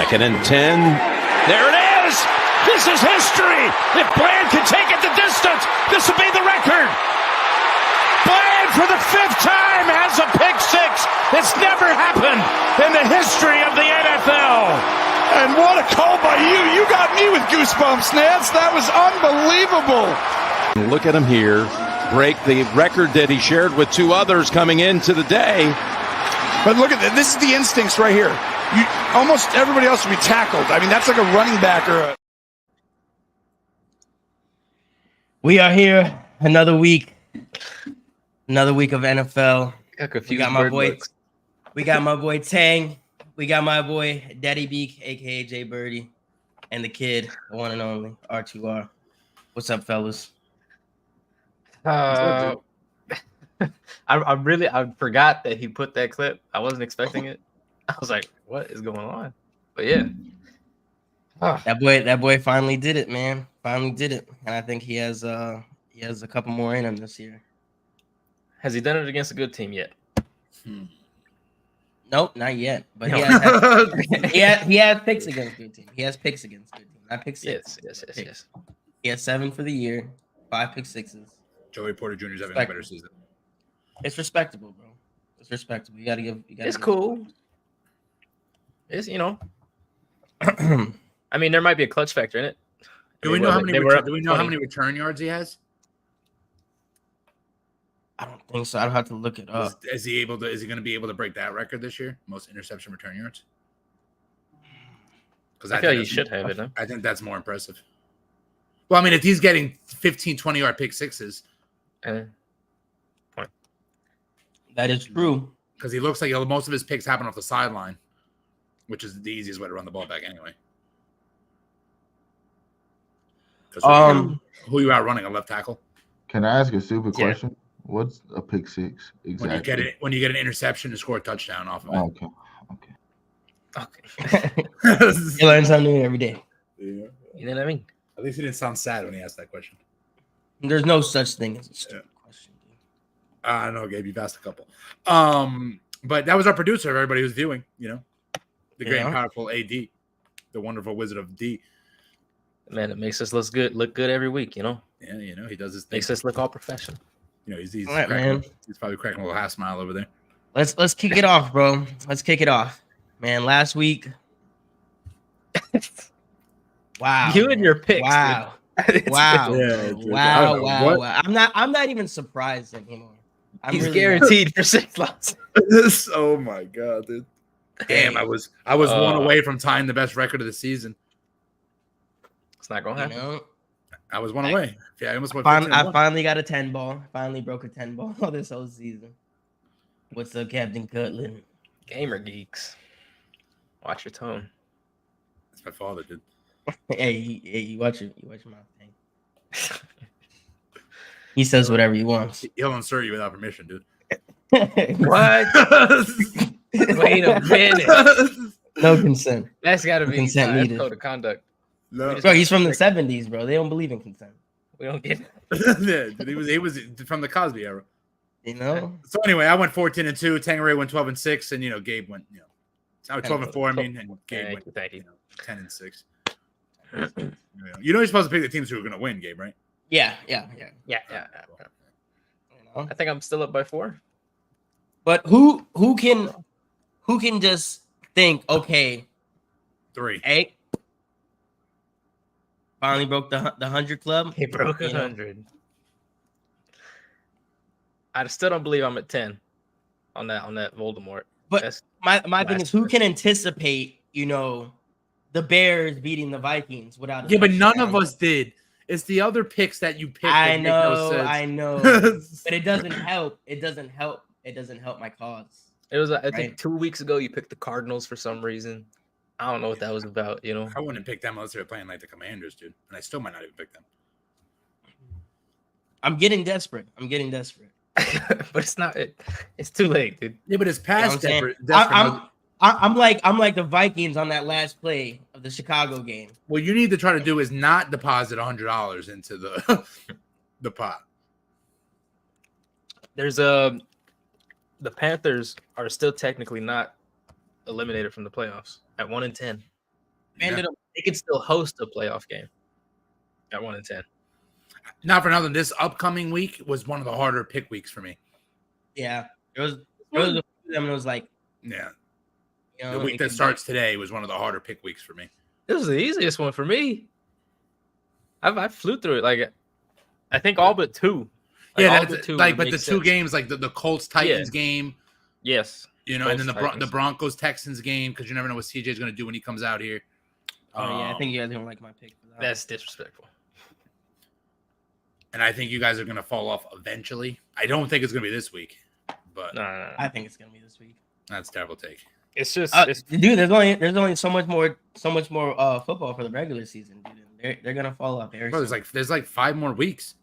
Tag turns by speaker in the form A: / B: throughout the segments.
A: 2nd and 10. There it is. This is history. If Bland can take it the distance, this will be the record. Bland for the 5th time has a pick six. It's never happened in the history of the NFL.
B: And what a call by you. You got me with goosebumps, Nance. That was unbelievable.
A: Look at him here. Break the record that he shared with 2 others coming into the day.
B: But look at this. This is the instincts right here. Almost everybody else would be tackled. I mean, that's like a running back or a...
C: We are here. Another week of NFL. We got my boy. We got my boy Tang. We got my boy Daddy Beak, aka Jay Birdie, and the kid, the one and only R2R. What's up, fellas?
D: I forgot that he put that clip. I wasn't expecting it. I was like, what is going on? But yeah.
C: That boy finally did it, man. Finally did it. And I think he has a couple more in him this year.
D: Has he done it against a good team yet?
C: Nope, not yet. But
D: No.
C: he has picks against good team. He has picks against good team. Not pick six.
D: Yes.
C: He has 7 for the year, 5 pick sixes.
B: Joey Porter Jr. is having a better season.
C: It's respectable, bro. It's respectable. You gotta give.
D: It's cool. It's I mean, there might be a clutch factor in it.
E: Do we know how many return yards he has?
C: I don't think so. I'd have to look it up.
E: Is he going to be able to break that record this year? Most interception return yards? Because
D: I feel like he should have it. Huh?
E: I think that's more impressive. Well, I mean, if he's getting 15, 20-yard pick sixes.
C: That is true.
E: Because he looks like most of his picks happen off the sideline, which is the easiest way to run the ball back anyway. Who you out running, a left tackle?
F: Can I ask a stupid question? What's a pick six exactly?
E: When you get an interception to score a touchdown off of it.
D: Okay.
C: You learn something new every day.
E: Yeah.
D: You know what I mean?
E: At least he didn't sound sad when he asked that question.
C: There's no such thing as a stupid question, dude.
E: I know, Gabe. You've asked a couple. But that was our producer. Everybody who's viewing, the great and powerful AD, the wonderful Wizard of D.
D: Man, it makes us look good every week.
E: Yeah, he does his thing.
D: Makes us look all professional.
E: He's
C: right, man.
E: He's probably cracking a little half smile over there.
C: Let's kick it off, bro. Let's kick it off, man. Last week. Wow.
D: You and your picks.
C: Wow. Wow. Wow. I'm not even surprised anymore.
D: He's really guaranteed for 6 losses.
E: Oh my god, dude. Damn, I was 1 away from tying the best record of the season.
D: It's not gonna happen.
E: I was 1 away. Yeah, I almost went.
C: I finally got a 10 ball. Finally broke a 10 ball this whole season. What's up, Captain Cutland?
D: Gamer geeks. Watch your tone.
E: That's my father, dude.
C: Hey, you watch your mouth thing. He says whatever he wants.
E: He'll insert you without permission, dude.
D: What? Wait a minute.
C: No consent.
D: That's got to be
C: consent needed.
D: Code of conduct.
E: No.
C: Bro, he's from the 70s, bro. They don't believe in consent.
D: We don't get it.
E: Yeah, dude, he was from the Cosby era.
C: So
E: anyway, I went 14-2. Tangeray went 12-6, and Gabe went 12-4. I mean, and Gabe went 10-6. You're supposed to pick the teams who are going to win, Gabe, right?
C: Yeah.
D: I think I'm still up by 4.
C: But who can just think, okay,
E: 3.
C: 8 finally broke the 100 club.
D: He broke 100. I still don't believe I'm at 10 on that Voldemort.
C: But my thing is, who can anticipate, the Bears beating the Vikings without?
E: But none of us did. It's the other picks that you picked.
C: I know, but it doesn't help. It doesn't help my cause.
D: It was, I think, 2 weeks ago you picked the Cardinals for some reason. I don't know what that was about.
E: I wouldn't pick them unless they were playing like the Commanders, dude, and I still might not even pick them.
C: I'm getting desperate.
D: But it's not. It's too late, dude.
E: Yeah, but it's past desperate.
C: I'm like the Vikings on that last play of the Chicago game.
E: What you need to try to do is not deposit $100 into the pot.
D: There's the Panthers are still technically not eliminated from the playoffs at 1-10. They could still host a playoff game at 1-10.
E: Not for nothing. This upcoming week was one of the harder pick weeks for me.
C: Yeah, there was a few of them. It was like,
E: Yeah,
C: you know,
E: the week that starts today was one of the harder pick weeks for me.
D: This was the easiest one for me. I flew through it. Like, I think all but two.
E: Like,
D: all
E: yeah,
D: but two.
E: Like, but the two games, like the Colts Titans game.
D: Yes.
E: You know, and then the Broncos Texans game, because you never know what CJ's going to do when he comes out here.
C: Yeah, I think you guys don't like my pick for that.
D: That's disrespectful.
E: And I think you guys are going to fall off eventually. I don't think it's going to be this week, but
D: No.
C: I think it's going to be this week.
E: That's a terrible take.
D: It's just,
C: dude. There's only so much more football for the regular season, dude. They're gonna fall off.
E: Bro, there's like 5 more weeks.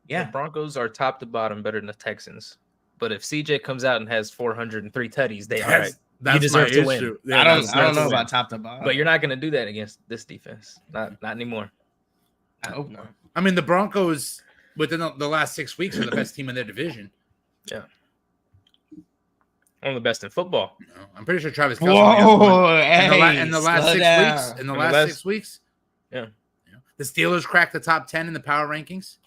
D: Yeah, the Broncos are top to bottom better than the Texans. But if CJ comes out and has 403 tutties, they are right.
E: That's
D: you deserve
E: my
D: to
E: issue.
D: win.
E: Yeah,
C: I don't know about top to bottom,
D: but you're not gonna do that against this defense. Not anymore.
C: I hope not.
E: I mean, the Broncos within the last 6 weeks are the best team in their division.
D: Yeah. One of the best in football.
E: You know, I'm pretty sure Travis Kelce. In the last 6 weeks.
D: Yeah.
E: The Steelers cracked the top 10 in the power rankings.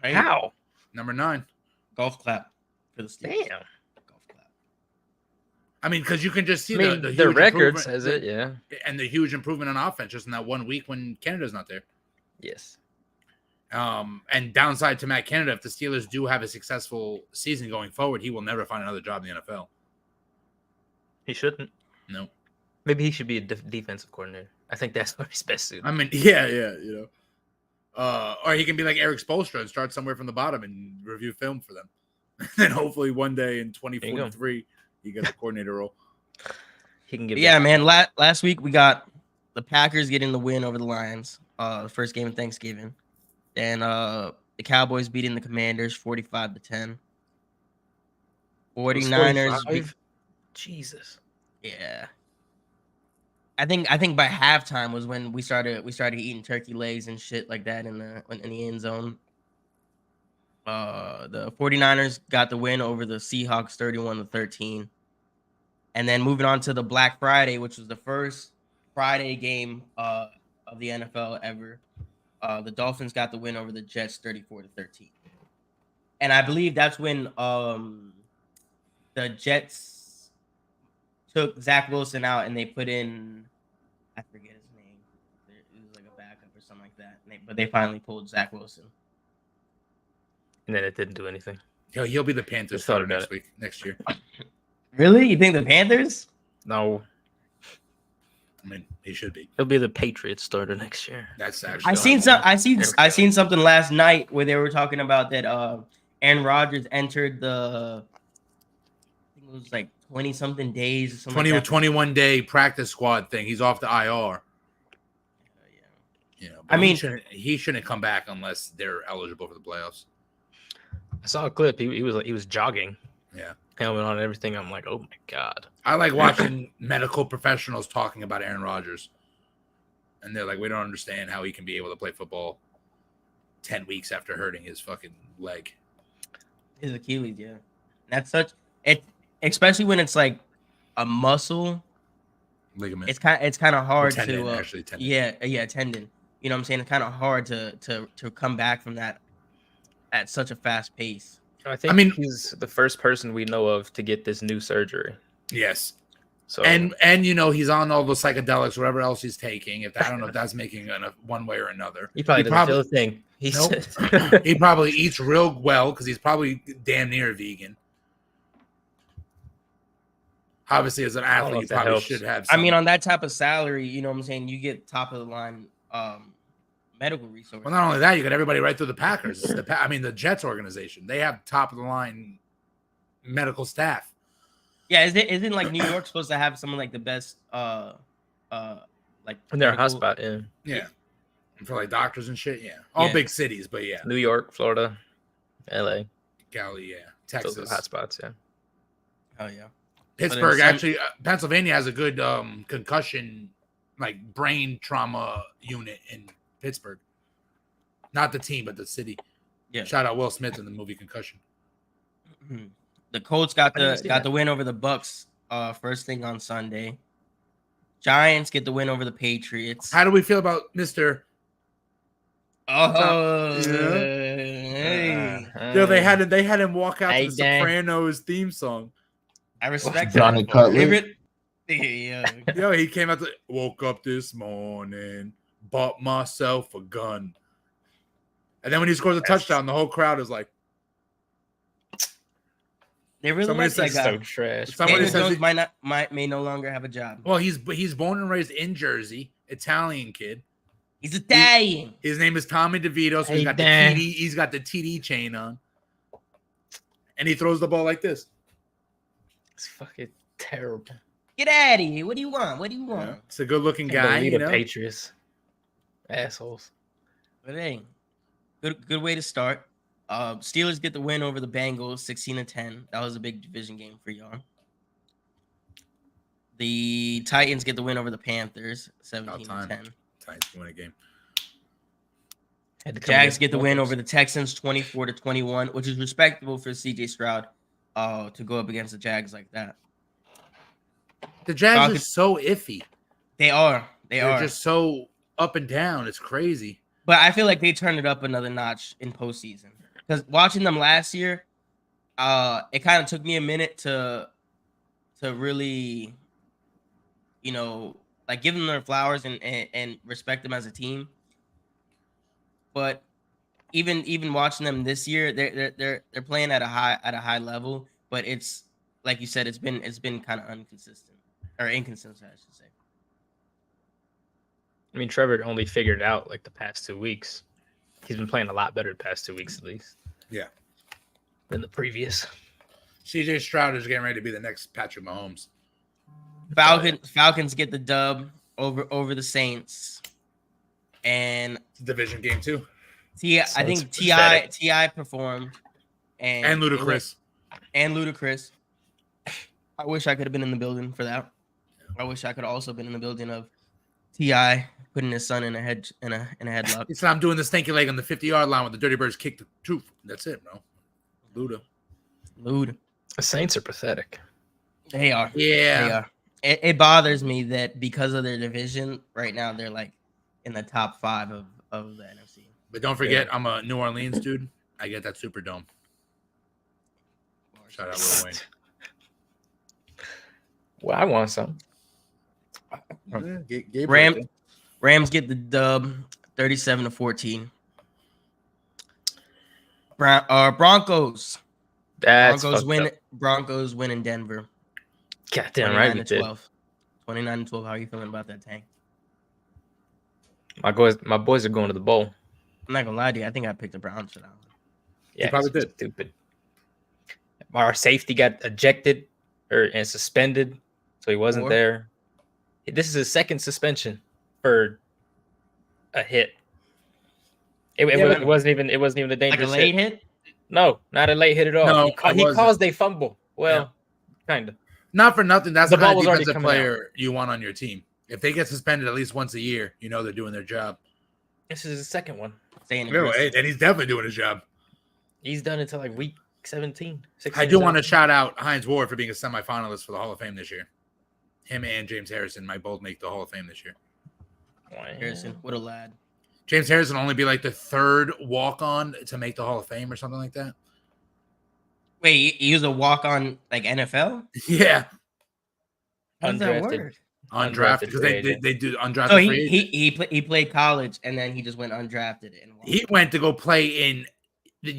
C: Right?
D: How?
E: Number 9.
C: Golf clap for the Steelers.
D: Damn.
C: Golf clap.
E: I mean, because you can just see
D: the
E: huge
D: record says it, yeah.
E: And the huge improvement on offense just in that 1 week when Canada's not there.
D: Yes.
E: And downside to Matt Canada, if the Steelers do have a successful season going forward, he will never find another job in the NFL.
D: He shouldn't.
E: No.
D: Maybe he should be a defensive coordinator. I think that's where he's best suited.
E: I mean, yeah, you know. Or he can be like Eric Spoelstra and start somewhere from the bottom and review film for them. And then hopefully one day in 2043, he gets a coordinator role.
D: He can get
C: man. Last week we got the Packers getting the win over the Lions. The first game of Thanksgiving. And the Cowboys beating the Commanders 45-10. 49ers.
D: Jesus.
C: Yeah. I think by halftime was when we started eating turkey legs and shit like that in the end zone. The 49ers got the win over the Seahawks 31-13. And then moving on to the Black Friday, which was the first Friday game of the NFL ever. The Dolphins got the win over the Jets 34-13. And I believe that's when the Jets took Zach Wilson out and they put in, I forget his name. It was like a backup or something like that. But they finally pulled Zach Wilson.
D: And then it didn't do anything.
E: He'll be the Panthers starter next year.
C: Really? You think the Panthers?
D: No.
E: I mean, he should be.
D: He'll be the Patriots starter next year.
E: That's actually.
C: I seen something last night where they were talking about that. Aaron Rodgers entered the. I think it was like 20-something days or something.
E: 21-day practice squad thing. He's off the IR. You know,
C: I mean,
E: he shouldn't come back unless they're eligible for the playoffs.
D: I saw a clip. He was jogging.
E: Yeah.
D: Helmet on and everything. I'm like, oh my God.
E: I like watching medical professionals talking about Aaron Rodgers. And they're like, we don't understand how he can be able to play football 10 weeks after hurting his fucking leg.
C: His Achilles, yeah. That's especially when it's like a muscle
E: ligament.
C: It's kind of hard
E: tendon,
C: to
E: actually tendon.
C: Yeah, tendon. You know what I'm saying? It's kind of hard to come back from that at such a fast pace.
D: I mean, he's the first person we know of to get this new surgery.
E: Yes.
D: So
E: and you know he's on all the psychedelics, whatever else he's taking. I don't know if that's making one way or another.
D: He probably doesn't feel a thing.
E: He probably eats real well because he's probably damn near vegan. Obviously, as an athlete, you probably should have.
C: I mean, on that type of salary, you know what I'm saying? You get top of the line medical resources.
E: Well, not only that, you got everybody right through the Packers. The Jets organization. They have top of the line medical staff.
C: Yeah, isn't like New York supposed to have someone like the best like
D: in their hotspot,
E: yeah. For like doctors and shit, yeah. All big cities, but yeah.
D: New York, Florida, LA.
E: Cali, yeah. Texas.
D: Those are hotspots, yeah.
C: Oh yeah.
E: Pittsburgh, actually, Pennsylvania has a good concussion, like brain trauma unit in Pittsburgh. Not the team, but the city.
C: Yeah.
E: Shout out Will Smith in the movie Concussion.
C: The Colts got the win over the Bucks first thing on Sunday. Giants get the win over the Patriots.
E: How do we feel about Mr.
C: Oh,
E: Yeah.
C: hey.
E: Yo, they had him walk out
D: Hey,
E: to the
D: Dan.
E: Sopranos theme song.
C: I respect
F: Johnny
C: that.
F: Cutler.
C: Yeah.
E: Yo, he came out to woke up this morning, bought myself a gun. And then when he scores a touchdown, the whole crowd is like,
C: They really
E: Somebody
C: like that
E: said
C: guy.
D: So trash.
E: Somebody
C: Daniel
E: says
C: Jones may no longer have a job.
E: well, he's born and raised in Jersey, Italian kid.
C: He's Italian.
E: His name is Tommy DeVito, so
D: Hey,
E: he's got
D: Dan.
E: the TD, he's got the TD chain on. And he throws the ball like this.
D: It's fucking terrible.
C: Get out of here. What do you want? What do you want?
E: Yeah. It's a good-looking
D: Can't
E: guy,
D: believe
E: you
D: the
E: know.
D: Patriots. Assholes.
C: But hey, good way to start. Steelers get the win over the Bengals, 16-10. That was a big division game for y'all. The Titans get the win over the Panthers, 17-10.
E: Titans win a game.
C: The Jags get the win over the Texans, 24-21, which is respectable for CJ Stroud to go up against the Jags like that.
E: The Jags are
C: Broncos-
E: so iffy.
C: They are.
E: They're just so up and down. It's crazy.
C: But I feel like they turned it up another notch in postseason. Because watching them last year, it kind of took me a minute to really, like give them their flowers and respect them as a team. But even watching them this year, they're playing at a high level. But it's like you said, it's been kind of inconsistent. I should say.
D: I mean, Trevor only figured it out like the past 2 weeks. He's been playing a lot better the past 2 weeks, at least.
E: Yeah.
D: Than the previous.
E: CJ Stroud is getting ready to be the next Patrick Mahomes.
C: Falcons get the dub over the Saints, and
E: Division game too.
C: I think Ti performed,
E: And Ludacris.
C: I wish I could have been in the building for that. I wish I could have also been in the building of Ti putting his son in a headlock.
E: He said, "I'm doing the stanky leg on the 50-yard line with the Dirty Birds kick the truth." That's it, bro.
C: Luda.
D: The Saints are pathetic.
C: They are.
E: Yeah.
C: They are. It bothers me that because of their division right now, they're like in the top 5 of the NFC.
E: But don't forget, I'm a New Orleans dude. I get that Superdome. Shout out Lil Wayne.
D: Well, I want some.
C: Rams get the dub, 37-14. Broncos. Broncos win in Denver.
D: Goddamn right we did.
C: 29-12. How are you feeling about that, Tank?
D: My boys are going to the bowl.
C: I'm not gonna lie to you. I think I picked the Browns for that one.
D: Yeah,
E: you probably did.
D: Stupid. Our safety got ejected and suspended, so he wasn't there. This is his second suspension for a hit. It wasn't even a dangerous
C: like a late hit.
D: No, not a late hit at all.
E: No,
D: he caused a fumble. Well, kind of.
E: Not for nothing. That's
D: The
E: the kind
D: ball
E: of
D: was already
E: defensive
D: coming
E: player you want on your team. If they get suspended at least once a year, you know they're doing their job.
D: This is his second one.
E: And he's definitely doing his job.
D: He's done it to like week 17. 16,
E: I do want to shout out Hines Ward for being a semifinalist for the Hall of Fame this year. Him and James Harrison might both make the Hall of Fame this year.
C: Harrison, what a lad.
E: James Harrison will only be like the third walk-on to make the Hall of Fame or something like that.
C: Wait, he was a walk-on like NFL?
E: Yeah.
C: How does that work?
E: Undrafted, because they do undrafted.
C: So he played college and then he just went undrafted.
E: He went to go play in the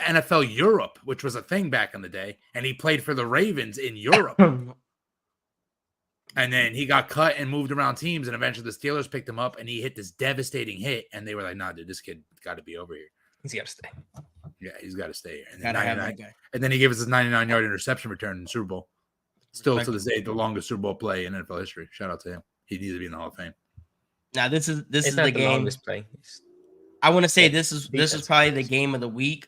E: NFL Europe, which was a thing back in the day, and he played for the Ravens in Europe. And then he got cut and moved around teams, and eventually the Steelers picked him up, and he hit this devastating hit, and they were like, "Nah, dude, this kid got to be over here.
D: He's got to stay."
E: Yeah, he's got to stay here. And
C: then,
E: he gave us his 99-yard interception return in the Super Bowl. Still to this day, the longest Super Bowl play in NFL history. Shout out to him. He needs to be in the Hall of Fame.
C: Now this is
D: not
C: the game.
D: Longest play.
C: I want to say this is probably the game of the week.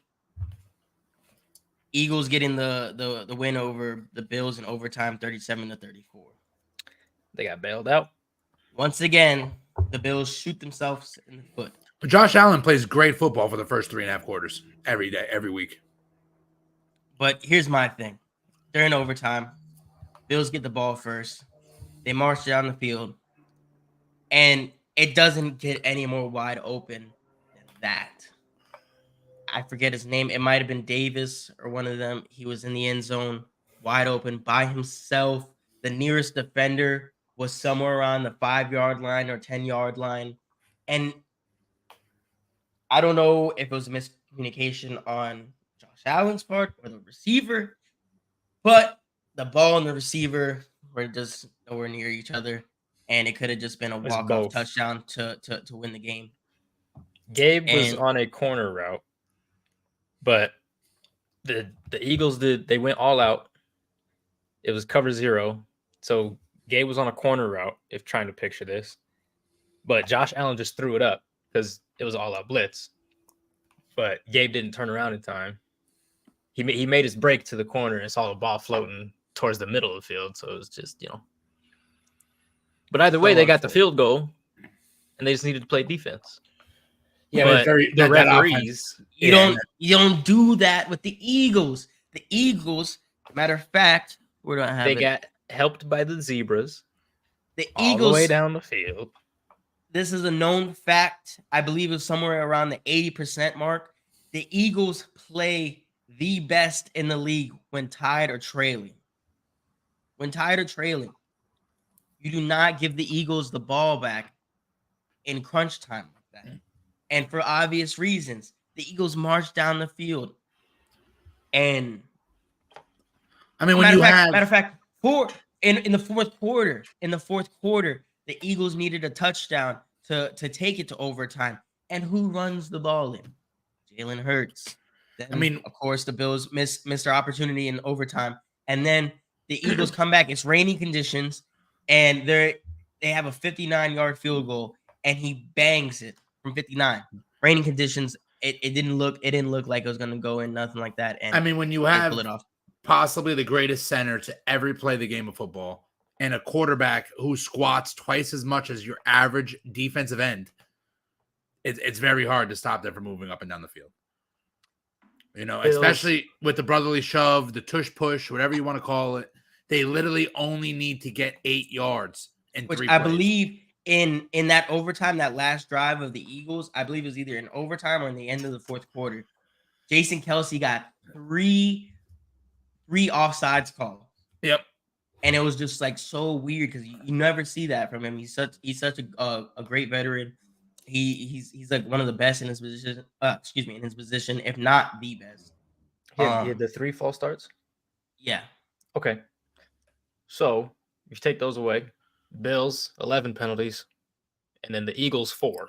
C: Eagles getting the win over the Bills in overtime, 37-34.
E: They got bailed out.
C: Once again, the Bills shoot themselves in the foot.
E: But Josh Allen plays great football for the first 3.5 quarters every day, every week.
C: But here's my thing. During overtime, Bills get the ball first. They march down the field, and it doesn't get any more wide open than that. I forget his name. It might have been Davis or one of them. He was in the end zone, wide open by himself. The nearest defender was somewhere around the 5-yard line or 10-yard line. And I don't know if it was a miscommunication on Josh Allen's part or the receiver, but the ball and the receiver were just nowhere near each other. And it could have just been a walk-off touchdown to win the game.
D: Gabe was on a corner route, but the Eagles they went all out. It was cover 0. So Gabe was on a corner route, if trying to picture this. But Josh Allen just threw it up because it was all out blitz. But Gabe didn't turn around in time. He made his break to the corner and saw the ball floating towards the middle of the field. So it was just, But either way, they got the field goal, and they just needed to play defense.
E: Yeah,
D: but the referees,
C: you don't do that with the Eagles. The Eagles, matter of fact, we don't have.
D: They got helped by the zebras.
C: The
D: all
C: Eagles
D: the way down the field.
C: This is a known fact. I believe it's somewhere around the 80% mark. The Eagles play the best in the league when tied or trailing. When tied or trailing, you do not give the Eagles the ball back in crunch time like that. And for obvious reasons, the Eagles march down the field. And
E: I mean,
C: matter of fact, in the fourth quarter, the Eagles needed a touchdown to take it to overtime. And who runs the ball in? Jalen Hurts. Then, of course, the Bills missed their opportunity in overtime. And then the Eagles come back. It's rainy conditions, and they have a 59-yard field goal, and he bangs it from 59. Raining conditions. It didn't look like it was going to go in, nothing like that. And
E: I mean, when you have possibly the greatest center to ever play the game of football and a quarterback who squats twice as much as your average defensive end, it's very hard to stop them from moving up and down the field. Especially with the brotherly shove, the tush push, whatever you want to call it. They literally only need to get 8 yards in 3 plays.
C: I believe in that overtime, that last drive of the Eagles, I believe it was either in overtime or in the end of the fourth quarter. Jason Kelce got three offsides calls.
E: Yep.
C: And it was just like so weird because you never see that from him. He's such a great veteran. He's like one of the best in his position. In his position, if not the best.
D: He had the 3 false starts.
C: Yeah.
D: Okay. So if you take those away, Bills 11 penalties, and then the Eagles 4.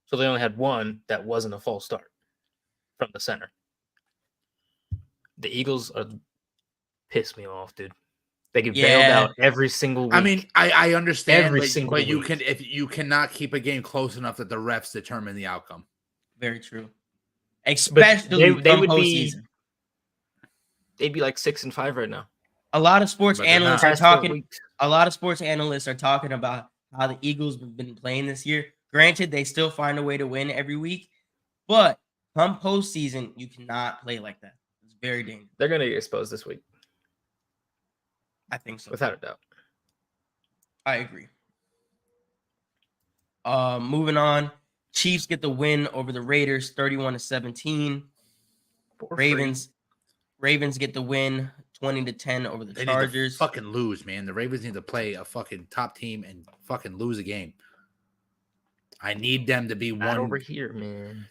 D: So they only had 1 that wasn't a false start from the center. The Eagles piss me off, dude. They get bailed out every single week.
E: I mean, I understand, but you cannot keep a game close enough that the refs determine the outcome.
C: Very true. Especially
D: they would postseason. They'd be like 6-5 right now.
C: A lot of sports analysts are talking. A lot of sports analysts are talking about how the Eagles have been playing this year. Granted, they still find a way to win every week, but come postseason, you cannot play like that. It's very dangerous.
D: They're going to get exposed this week.
C: I think so.
D: Without a doubt.
C: I agree. Moving on. Chiefs get the win over the Raiders, 31-17. Ravens get the win, 20-10 over the Chargers.
E: Need to fucking lose, man. The Ravens need to play a fucking top team and fucking lose a game. I need them to be
D: Not
E: one
D: over here, man.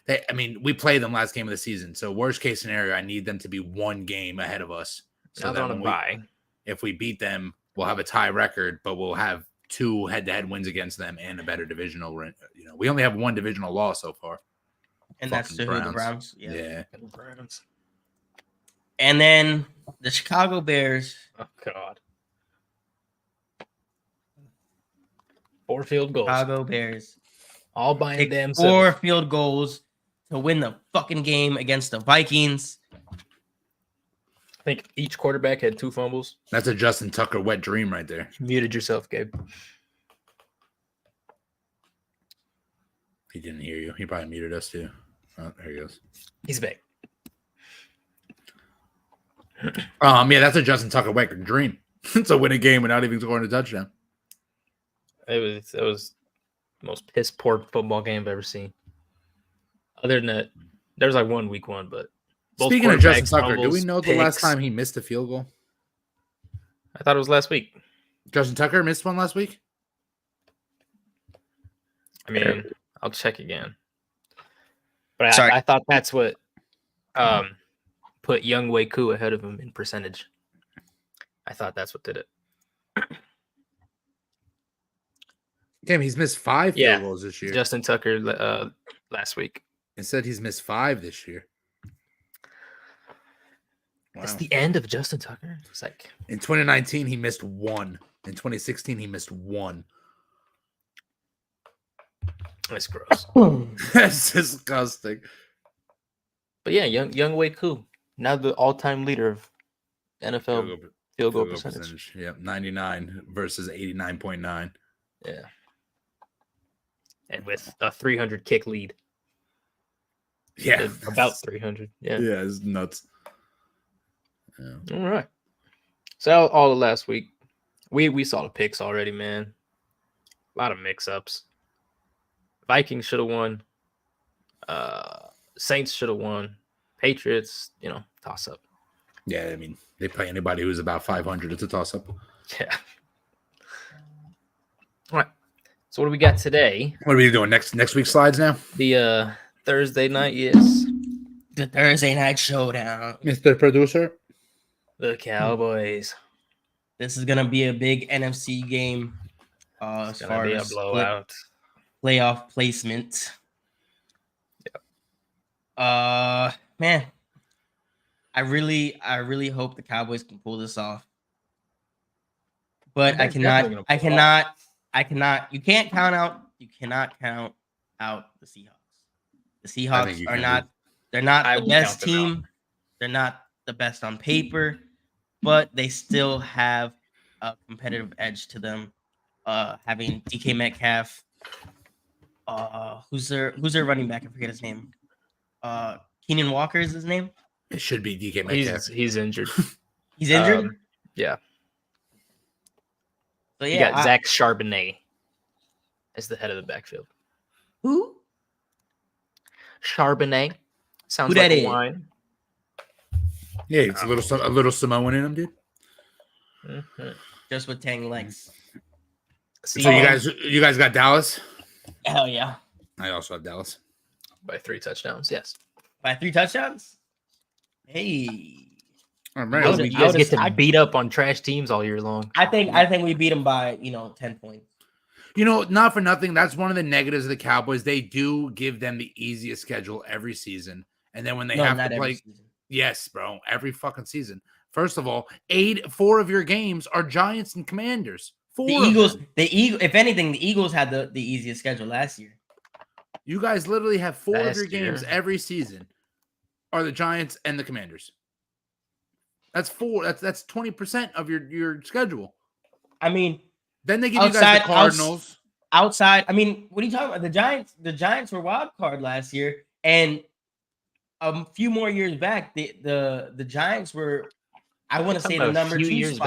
E: We played them last game of the season. So worst case scenario, I need them to be one game ahead of us. So that when if we beat them, we'll have a tie record, but we'll have 2 head-to-head wins against them and a better divisional. We only have 1 divisional loss so far,
C: and that's the Browns.
E: Yeah.
D: The Browns.
C: And then the Chicago Bears.
D: Oh God! 4 field goals.
C: Chicago Bears.
D: All by a damn
C: 4 field goals to win the fucking game against the Vikings.
D: I think each quarterback had 2 fumbles.
E: That's a Justin Tucker wet dream right there.
D: You muted yourself, Gabe.
E: He didn't hear you. He probably muted us too. Oh, there he goes.
D: He's back.
E: Yeah, that's a Justin Tucker wet dream. To win a game without even scoring a touchdown.
D: It was the most piss poor football game I've ever seen. Other than that, there was like one week 1, but
E: speaking of Justin Tucker, do we
D: fumbles,
E: know the last time he missed a field goal?
D: I thought it was last week.
E: Justin Tucker missed one last week?
D: I mean, I'll check again. But I thought that's what put Young Wei Koo ahead of him in percentage. I thought that's what did it.
E: Damn, he's missed 5 field goals this year.
D: Justin Tucker last week.
E: It said he's missed 5 this year. Wow.
D: That's the end of Justin Tucker. It's like
E: in 2019 he missed 1. In 2016 he missed 1.
D: That's gross.
E: That's disgusting.
D: But yeah, Young Wei Koo, now the all-time leader of NFL field goal percentage.
E: Yeah, 99 versus 89.9.
D: Yeah. And with a 300 kick lead.
E: Yeah.
D: About 300. Yeah.
E: Yeah, it's nuts. Yeah.
D: All right. So all of last week, we saw the picks already, man. A lot of mix-ups. Vikings should have won. Saints should have won. Patriots, toss-up.
E: Yeah, I mean, they play anybody who's about 500. It's a toss-up.
D: Yeah. All right. So what do we got today?
E: What are we doing? Next week's slides now?
D: The Thursday night, yes.
C: The Thursday night showdown.
E: Mr. Producer?
D: The Cowboys.
C: This is gonna be a big NFC game. As far as
D: a blowout.
C: Playoff placement.
D: Yeah.
C: Man, I really hope the Cowboys can pull this off. But I cannot. You cannot count out the Seahawks. The Seahawks are not. They're not the best team. They're not the best on paper, but they still have a competitive edge to them. Having DK Metcalf. Who's their running back? I forget his name. Keenan Walker is his name.
E: It should be DK Metcalf.
D: He's injured.
C: He's injured.
D: Yeah.
C: So
D: you got Zach Charbonnet as the head of the backfield.
C: Who?
D: Charbonnet. Sounds
C: Who
D: like
C: that
D: a
C: is?
D: wine.
E: Yeah, it's a little Samoan in him, dude.
D: Mm-hmm.
C: Just with Tang legs.
E: So you guys got Dallas?
C: Hell yeah.
E: I also have Dallas.
D: By 3 touchdowns, yes.
C: By 3 touchdowns? Hey.
E: All right.
D: You guys get to beat up on trash teams all year long.
C: I think we beat them by 10 points.
E: Not for nothing. That's one of the negatives of the Cowboys. They do give them the easiest schedule every season, and then when they have to play, yes, bro, every fucking season. First of all, 4 of your games are Giants and Commanders. 4.
C: If anything, the Eagles had the easiest schedule last year.
E: You guys literally have 4 of your games every season are the Giants and the Commanders. That's 4. That's 20% of your schedule.
C: I mean,
E: then they give you guys the Cardinals.
C: Outside, I mean, what are you talking about? The Giants were wild card last year, and a few more years back, the Giants were, I want to say, the number 2 spot.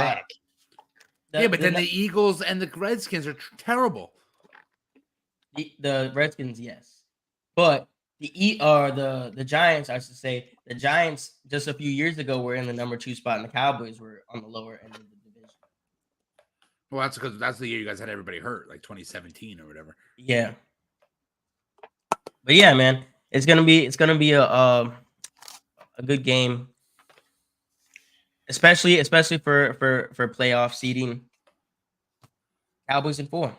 C: Back.
E: But then the Eagles and the Redskins are terrible.
C: The Redskins, yes, but the Giants, I should say, the Giants just a few years ago were in the number 2 spot, and the Cowboys were on the lower end of the division.
E: Well, that's because that's the year you guys had everybody hurt, like 2017 or whatever.
C: Yeah, but yeah, man, it's gonna be a good game, especially for playoff seeding. Cowboys in 4.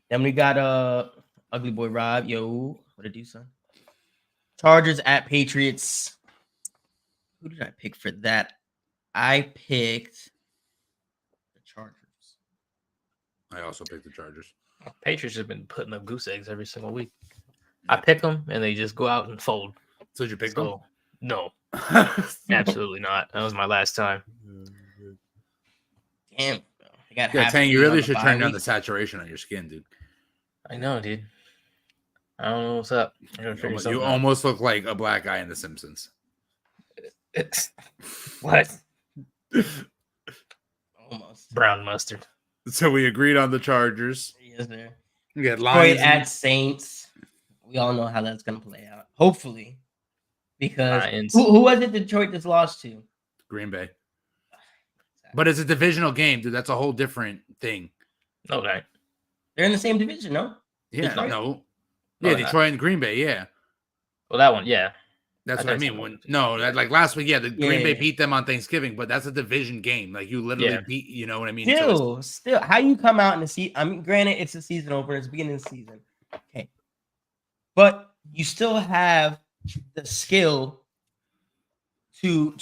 C: Then we got Ugly Boy Rob. Yo, what it do, son? Chargers at Patriots. Who did I pick for that? I picked the Chargers.
E: I also picked the Chargers.
D: Patriots have been putting up goose eggs every single week. I pick them, and they just go out and fold.
E: So did you pick them?
D: No. Absolutely not. That was my last time.
C: Damn.
E: Tang, you really should turn down the saturation on your skin, dude.
D: I know, dude. I don't know what's up.
E: You almost look like a black guy in The Simpsons.
D: What?
C: Almost.
D: Brown mustard.
E: So we agreed on the Chargers.
C: Yes, sir.
E: We got
C: Detroit
E: Lions
C: at Saints. We all know how that's gonna play out. Hopefully, because who was it Detroit just lost to?
E: Green Bay. But it's a divisional game, dude. That's a whole different thing.
D: Okay.
C: They're in the same division, no?
E: Yeah,
C: Detroit?
E: no. Yeah, Detroit and Green Bay, yeah.
D: Well, that one, yeah.
E: That's what I mean. Like last week, Green Bay beat them on Thanksgiving, but that's a division game. Like you literally beat, you know what I mean?
C: Still, how you come out in the season? I mean, granted, it's a season opener, it's the beginning of the season. Okay. But you still have the skill to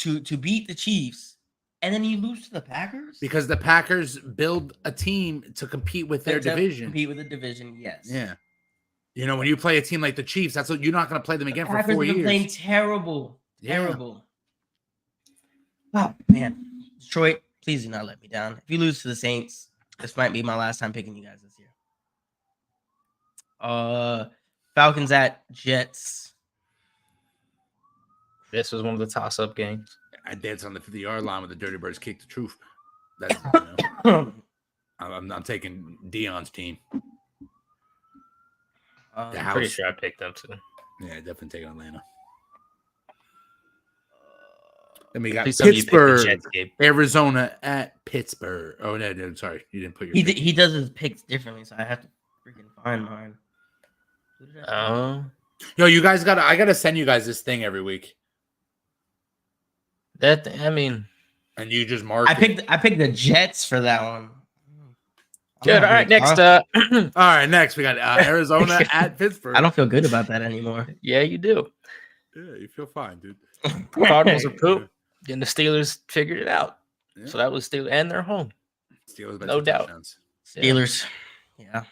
C: beat the Chiefs, and then you lose to the Packers?
E: Because the Packers build a team to compete with their division.
C: Compete with the division, yes.
E: Yeah. You know, when you play a team like the Chiefs, that's what you're not going to play them again for 4 years.
C: Playing terrible. Terrible. Oh, man. Detroit, please do not let me down. If you lose to the Saints, this might be my last time picking you guys this year. Falcons at Jets.
D: This was one of the toss-up games.
E: I danced on the 50-yard line with the Dirty Birds kick the truth. That's, you know, I'm taking Dion's team.
D: I'm pretty sure I picked them too.
E: Yeah, definitely taking Atlanta. Then we got
D: Please
E: Pittsburgh, Arizona at Pittsburgh. Oh no, sorry, you didn't put your.
C: He does his picks differently, so I have to freaking find mine.
E: Yo, you guys I gotta send you guys this thing every week.
D: And
E: you just mark.
C: I picked the Jets for that one.
D: Good. All right, next.
E: All right, next we got Arizona at Pittsburgh.
C: I don't feel good about that anymore.
D: Yeah, you do.
E: Yeah, you feel fine, dude.
D: Cardinals are poop. And the Steelers figured it out. Yeah. So that was Steelers, and they're home.
E: Steelers,
D: no doubt.
C: Steelers, yeah.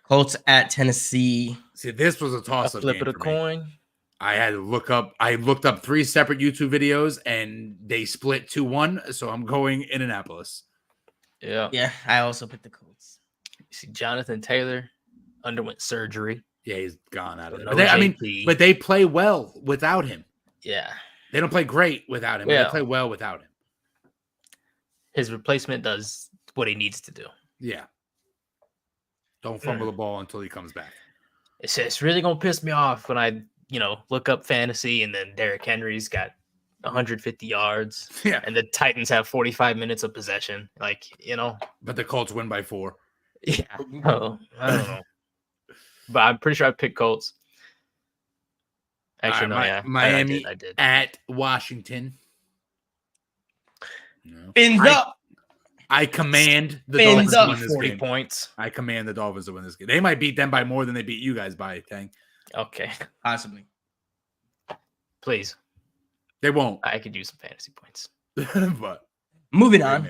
C: Colts at Tennessee.
E: See, this was a toss-up.
D: Flip of a coin.
E: I had to look up. I looked up 3 separate YouTube videos, and they split 2-1. So I'm going Indianapolis.
C: Yeah. I also picked the Colts.
D: You see, Jonathan Taylor underwent surgery.
E: Yeah, he's gone out of it. But they play well without him.
D: Yeah,
E: they don't play great without him. But they play well without him.
D: His replacement does what he needs to do.
E: Yeah. Don't fumble the ball until he comes back.
D: It's really gonna piss me off when I look up fantasy and then Derrick Henry's got 150 yards.
E: Yeah.
D: And the Titans have 45 minutes of possession. But
E: the Colts win by 4.
D: Yeah. Oh, I don't know. But I'm pretty sure I picked Colts. Actually,
E: Miami
D: I did.
E: At Washington. No.
C: Fins up.
E: I command the Dolphins to win this
D: 40
E: game.
D: Points.
E: I command the Dolphins to win this game. They might beat them by more than they beat you guys by, Tang.
D: Okay.
C: Possibly.
D: Please.
E: They won't.
D: I could use some fantasy points.
E: But
C: moving on.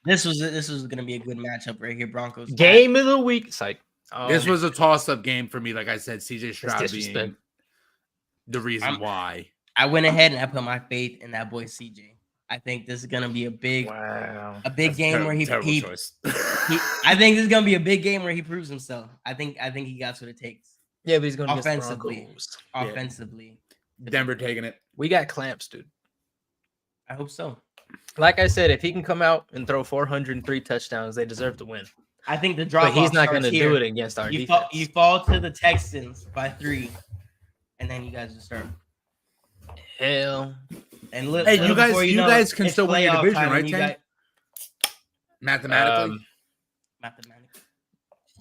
C: This was going to be a good matchup right here. Broncos.
D: Game of the week. Psych.
E: This was a toss-up game for me. Like I said, CJ Stroud being the reason why.
C: I went ahead and I put my faith in that boy CJ. I think this is gonna be a big game where he I think this is gonna be a big game where he proves himself. I think he got what it takes.
D: Yeah, but he's gonna
C: offensively.
E: Denver taking it.
D: We got clamps, dude.
C: I hope so.
D: Like I said, if he can come out and throw 403 touchdowns, they deserve to win.
C: I think the drop.
D: But he's not going to do it against our defense.
C: You fall to the Texans by 3, and then you guys just start.
D: Hell.
C: And
E: you guys can still win your division, right, Tank? Mathematically.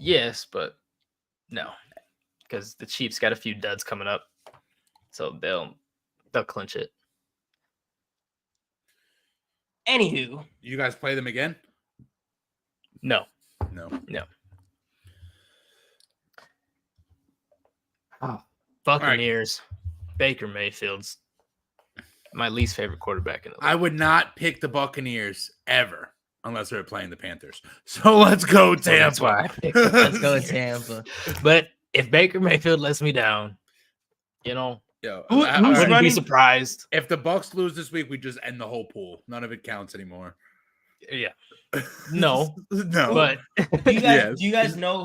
D: Yes, but no, because the Chiefs got a few duds coming up, so they'll clinch it.
C: Anywho,
E: you guys play them again?
D: No. Oh, Buccaneers. Right. Baker Mayfield's my least favorite quarterback in the league.
E: I would not pick the Buccaneers ever unless they're playing the Panthers. So let's go Tampa. So
D: that's why I picked
C: let's go Tampa.
D: But if Baker Mayfield lets me down, I wouldn't be surprised.
E: If the Bucs lose this week, we just end the whole pool. None of it counts anymore.
D: Yeah. No.
E: But
C: do you guys know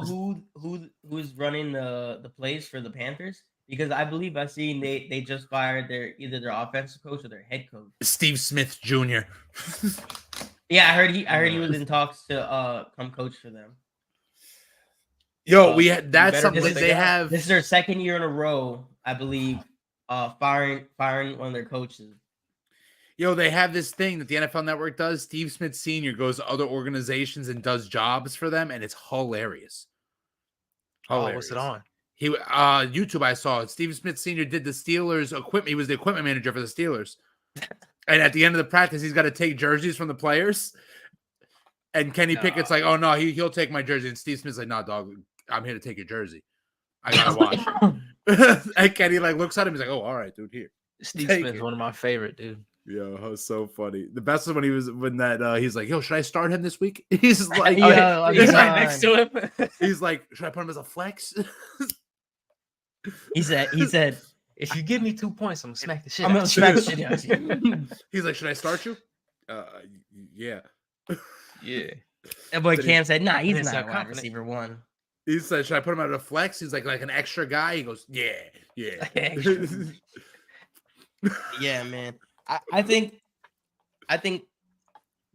C: who's running the plays for the Panthers? Because I believe I've seen they just fired either their offensive coach or their head coach.
E: Steve Smith Jr.
C: Yeah, I heard he was in talks to come coach for them.
E: Yo, that's something that they have.
C: This is their second year in a row, I believe, firing one of their coaches.
E: Yo, they have this thing that the NFL Network does. Steve Smith Sr. goes to other organizations and does jobs for them, and it's hilarious.
D: Oh, what's it on?
E: He YouTube. I saw it. Steve Smith Sr. did the Steelers equipment. He was the equipment manager for the Steelers. And at the end of the practice, he's got to take jerseys from the players. And Kenny Pickett's like, "Oh no, he'll take my jersey." And Steve Smith's like, "Nah, dog, I'm here to take your jersey. I gotta watch it." And Kenny like looks at him. He's like, "Oh, all right, dude, here."
D: Steve Smith's one of my favorite, dude.
E: Yo, that was so funny. The best was when he's like, "Yo, should I start him this week?" He's like,
D: he's right next to him.
E: He's like, "Should I put him as a flex?"
C: He said,
D: if you give me 2 points, I'm gonna smack the shit.
C: I'm gonna smack the shit out of you.
E: He's like, "Should I start you?" Yeah.
C: Yeah. That boy Cam said, "Nah, he's not a wide receiver one."
E: He said, "Should I put him at a flex?" He's like an extra guy. He goes, "Yeah."
C: Yeah, man. I think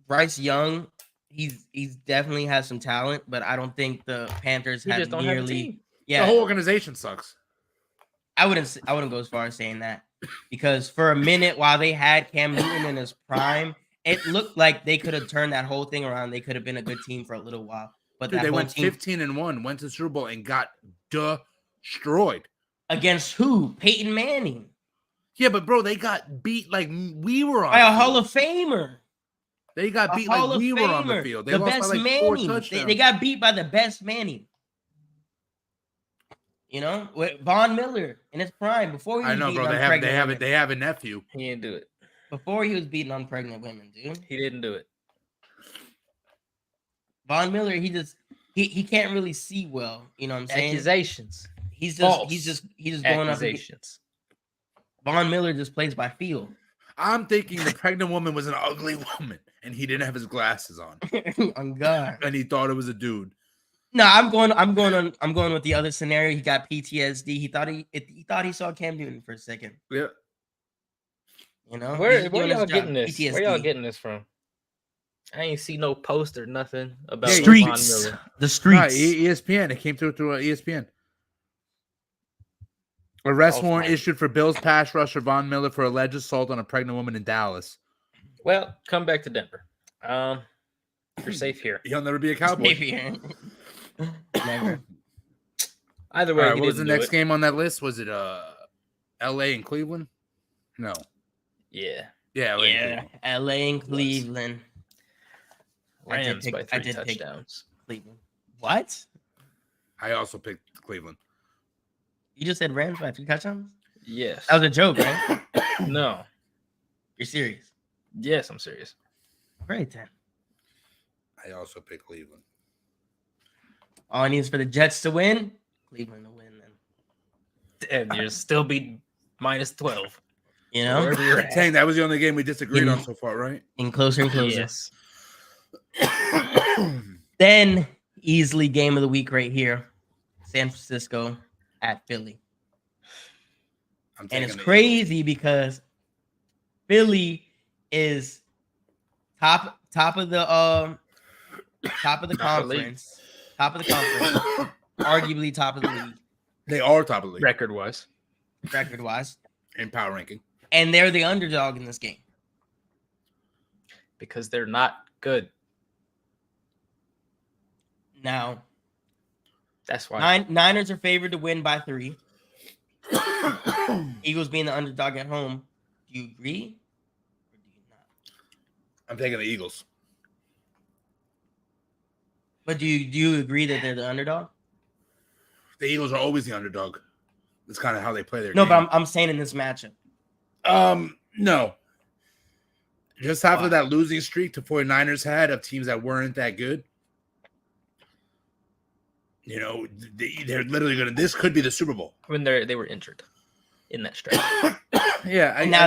C: Bryce Young, he's definitely has some talent, but I don't think the Panthers have nearly.
E: Yeah, the whole organization sucks.
C: I wouldn't go as far as saying that, because for a minute while they had Cam Newton in his prime, it looked like they could have turned that whole thing around. They could have been a good team for a little while, but
E: they went 15-1, went to the Super Bowl and got destroyed.
C: Against who? Peyton Manning.
E: Yeah, but bro, they got beat like we were on
C: by a Hall of Famer.
E: They got beat like we were on the field. They
C: the
E: lost
C: best
E: by like
C: Manning.
E: 4 touchdowns.
C: They got beat by the best Manning. You know, with Von Miller in his prime before he was
E: they have a nephew.
D: He didn't do it.
C: Before he was beating on pregnant women, dude.
D: He didn't do it.
C: Von Miller, he can't really see well. You know what I'm saying?
D: Accusations.
C: He's just going up. Von Miller just plays by feel.
E: I'm thinking the pregnant woman was an ugly woman, and he didn't have his glasses on.
C: On God.
E: And he thought it was a dude.
C: No, I'm going with the other scenario. He got PTSD. He thought he saw Cam Newton for a second.
E: Yeah.
C: You know,
D: where y'all getting this? PTSD. Where y'all getting this from? I ain't see no post or nothing about
C: streets.
D: Von Miller.
C: The streets.
E: ESPN. It came through ESPN. Arrest warrant issued for Bills pass rusher Von Miller for alleged assault on a pregnant woman in Dallas.
D: Well, come back to Denver. You're safe here.
E: He'll never be a Cowboy.
C: Safe here. Never.
D: Either way,
E: what was the next game on that list? Was it LA and Cleveland? No.
D: Yeah.
C: LA and Cleveland.
D: Rams by 3 touchdowns.
C: Cleveland. What?
E: I also picked Cleveland.
C: You just said Rams by 3 touchdowns?
D: Yes.
C: That was a joke, right?
D: No.
C: You're serious?
D: Yes, I'm serious.
C: Great, then.
E: I also picked Cleveland.
C: All I need is for the Jets to win. Cleveland to win, then.
D: And you're still beating -12.
C: You know?
E: Dang, that was the only game we disagreed on so far, right?
C: In closer and closer.
D: Yes.
C: Then, easily game of the week right here. San Francisco at Philly. And it's crazy because Philly is top of the conference. Top of the conference. Arguably top of the league.
E: They are top of the league.
C: Record wise.
E: In power ranking.
C: And they're the underdog in this game.
D: Because they're not good.
C: Now,
D: that's why
C: Niners are favored to win by 3. Eagles being the underdog at home. Do you agree or do you not?
E: I'm taking the Eagles.
C: But do you agree that they're the underdog?
E: The Eagles are always the underdog. That's kind of how they play their game.
C: No, but I'm saying in this matchup.
E: No. Just after that losing streak the 49ers had of teams that weren't that good. You know, they're literally going to – this could be the Super Bowl.
D: When they were injured in that stretch.
E: Yeah.
C: And now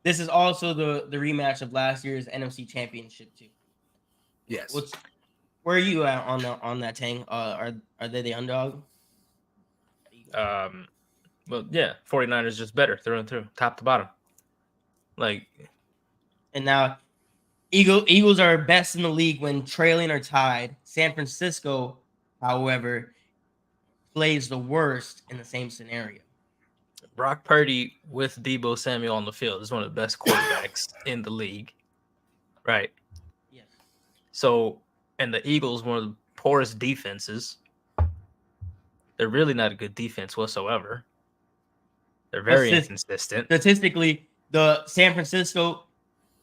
C: this is also the rematch of last year's NFC Championship too.
E: Yes.
C: Where are you at on that, Tang? Are they the underdog?
D: Well, yeah, 49ers just better through and through, top to bottom. Like,
C: and now Eagles are best in the league when trailing or tied. San Francisco, however, plays the worst in the same scenario.
D: Brock Purdy with Deebo Samuel on the field is one of the best quarterbacks in the league. Right.
C: Yes.
D: So, and the Eagles, one of the poorest defenses. They're really not a good defense whatsoever. They're very inconsistent.
C: Statistically, the San Francisco,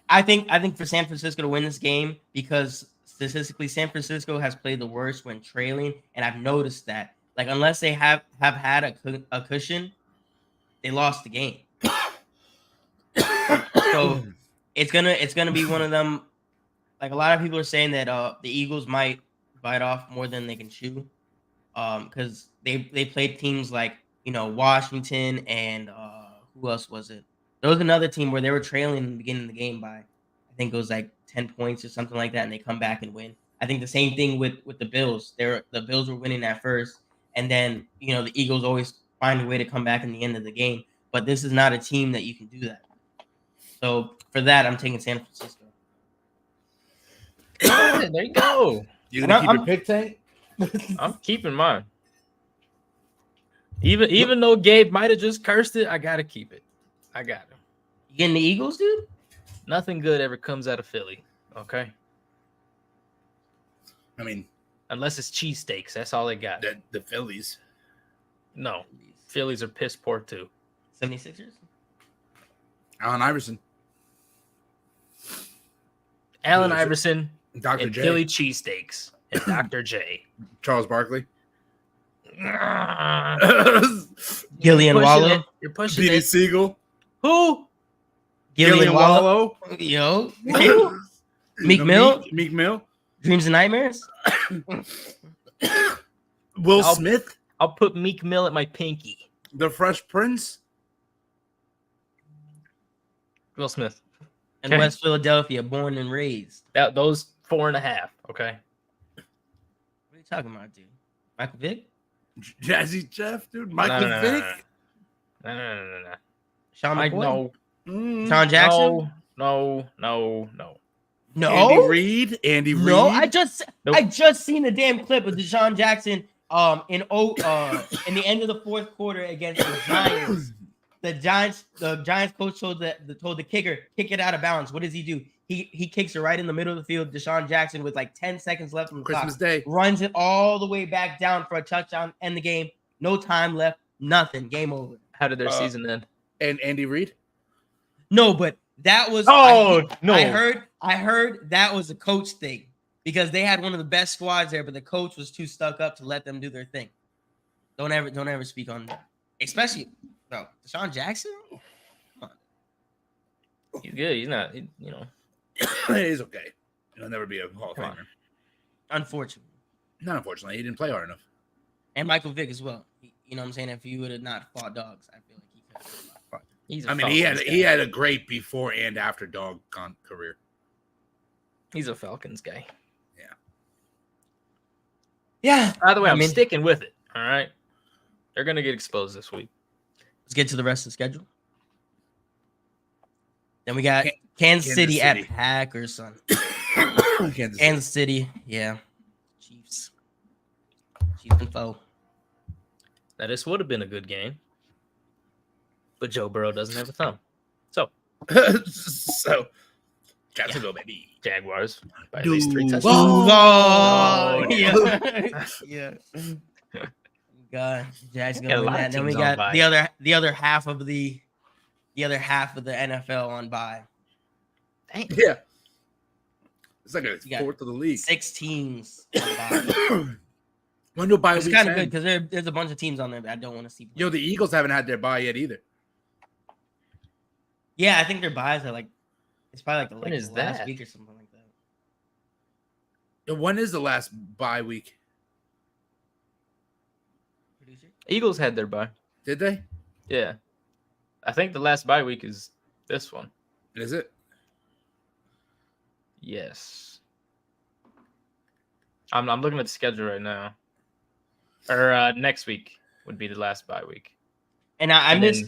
C: I think for San Francisco to win this game, because statistically San Francisco has played the worst when trailing, and I've noticed that. Like, unless they have had a cushion, they lost the game. So it's gonna be one of them. Like, a lot of people are saying that the Eagles might bite off more than they can chew, because they played teams like, Washington and who else was it? There was another team where they were trailing in the beginning of the game by, I think it was like 10 points or something like that, and they come back and win. I think the same thing with the Bills. The Bills were winning at first, and then the Eagles always find a way to come back in the end of the game. But this is not a team that you can do that. So for that, I'm taking San Francisco.
D: There you go.
E: You gonna keep your pick, Tank?
D: I'm keeping mine. Even though Gabe might have just cursed it, I gotta keep it. I got him.
C: You getting the Eagles, dude?
D: Nothing good ever comes out of Philly. Okay.
E: I mean,
D: unless it's cheesesteaks, that's all they got.
E: The Phillies.
D: No, Phillies are piss poor too.
C: 76ers.
E: Allen Iverson.
D: Allen Iverson.
E: Dr.
D: And
E: J.
D: Philly cheesesteaks and Dr. J.
E: Charles Barkley.
C: Gillian Wallow.
D: You're pushing
E: Petey
D: it.
E: Siegel.
D: Who?
C: Gillian Wallow. Yo. Meek Mill.
E: Meek Mill.
C: Dreams and Nightmares.
E: Will Smith.
D: I'll put Meek Mill at my pinky.
E: The Fresh Prince.
D: Will Smith.
C: And West Philadelphia, born and raised.
D: Those 4.5. Okay.
C: What are you talking about, dude? Michael Vick?
E: Jazzy Jeff, dude. Michael Vick.
D: No.
C: Sean McCoy?
E: No.
C: Sean Jackson?
D: No.
E: Andy Reid.
C: No, I just seen the damn clip of Deshaun Jackson in the end of the fourth quarter against the Giants. The Giants coach told the kicker, kick it out of bounds. What does he do? He kicks it right in the middle of the field. Deshaun Jackson, with like 10 seconds left on the
E: Christmas
C: clock,
E: Day,
C: runs it all the way back down for a touchdown. End the game. No time left. Nothing. Game over.
D: How did their season end?
E: And Andy Reid?
C: No, but that was.
D: No.
C: I heard that was a coach thing, because they had one of the best squads there, but the coach was too stuck up to let them do their thing. Don't ever speak on that, especially. Bro, Deshaun Jackson? Come on.
D: He's good. He's not,
E: He's okay. He'll never be a Hall of Famer.
C: Unfortunately.
E: Not unfortunately. He didn't play hard enough.
C: And Michael Vick as well. You know what I'm saying? If he would have not fought dogs, I feel like he could have been a lot farther.
E: He had a great before and after dog career.
D: He's a Falcons guy.
C: Yeah.
D: By the way, I'm sticking with it. All right. They're going to get exposed this week.
C: Let's get to the rest of the schedule. Then we got Kansas City at Packers, son. Kansas City, yeah. Chiefs and foe.
D: Now, this would have been a good game, but Joe Burrow doesn't have a thumb. So,
E: Jacksonville, baby.
D: Jaguars by at least 3 touchdowns.
C: Oh, yeah. God, Jacksonville win that. Then we got the other half of the NFL on bye.
D: Dang.
E: Yeah, it's like a fourth of the league.
C: 6 teams on bye.
E: When do bye
C: It's kind of good, because there's a bunch of teams on there that I don't want to see play.
E: Yo, the Eagles haven't had their bye yet either.
C: Yeah, I think their buys are it's probably the last week or something like that.
E: When is the last bye week?
D: Eagles had their bye.
E: Did they?
D: Yeah. I think the last bye week is this one.
E: Is it?
D: Yes. I'm looking at the schedule right now. Or next week would be the last bye week.
C: And I missed.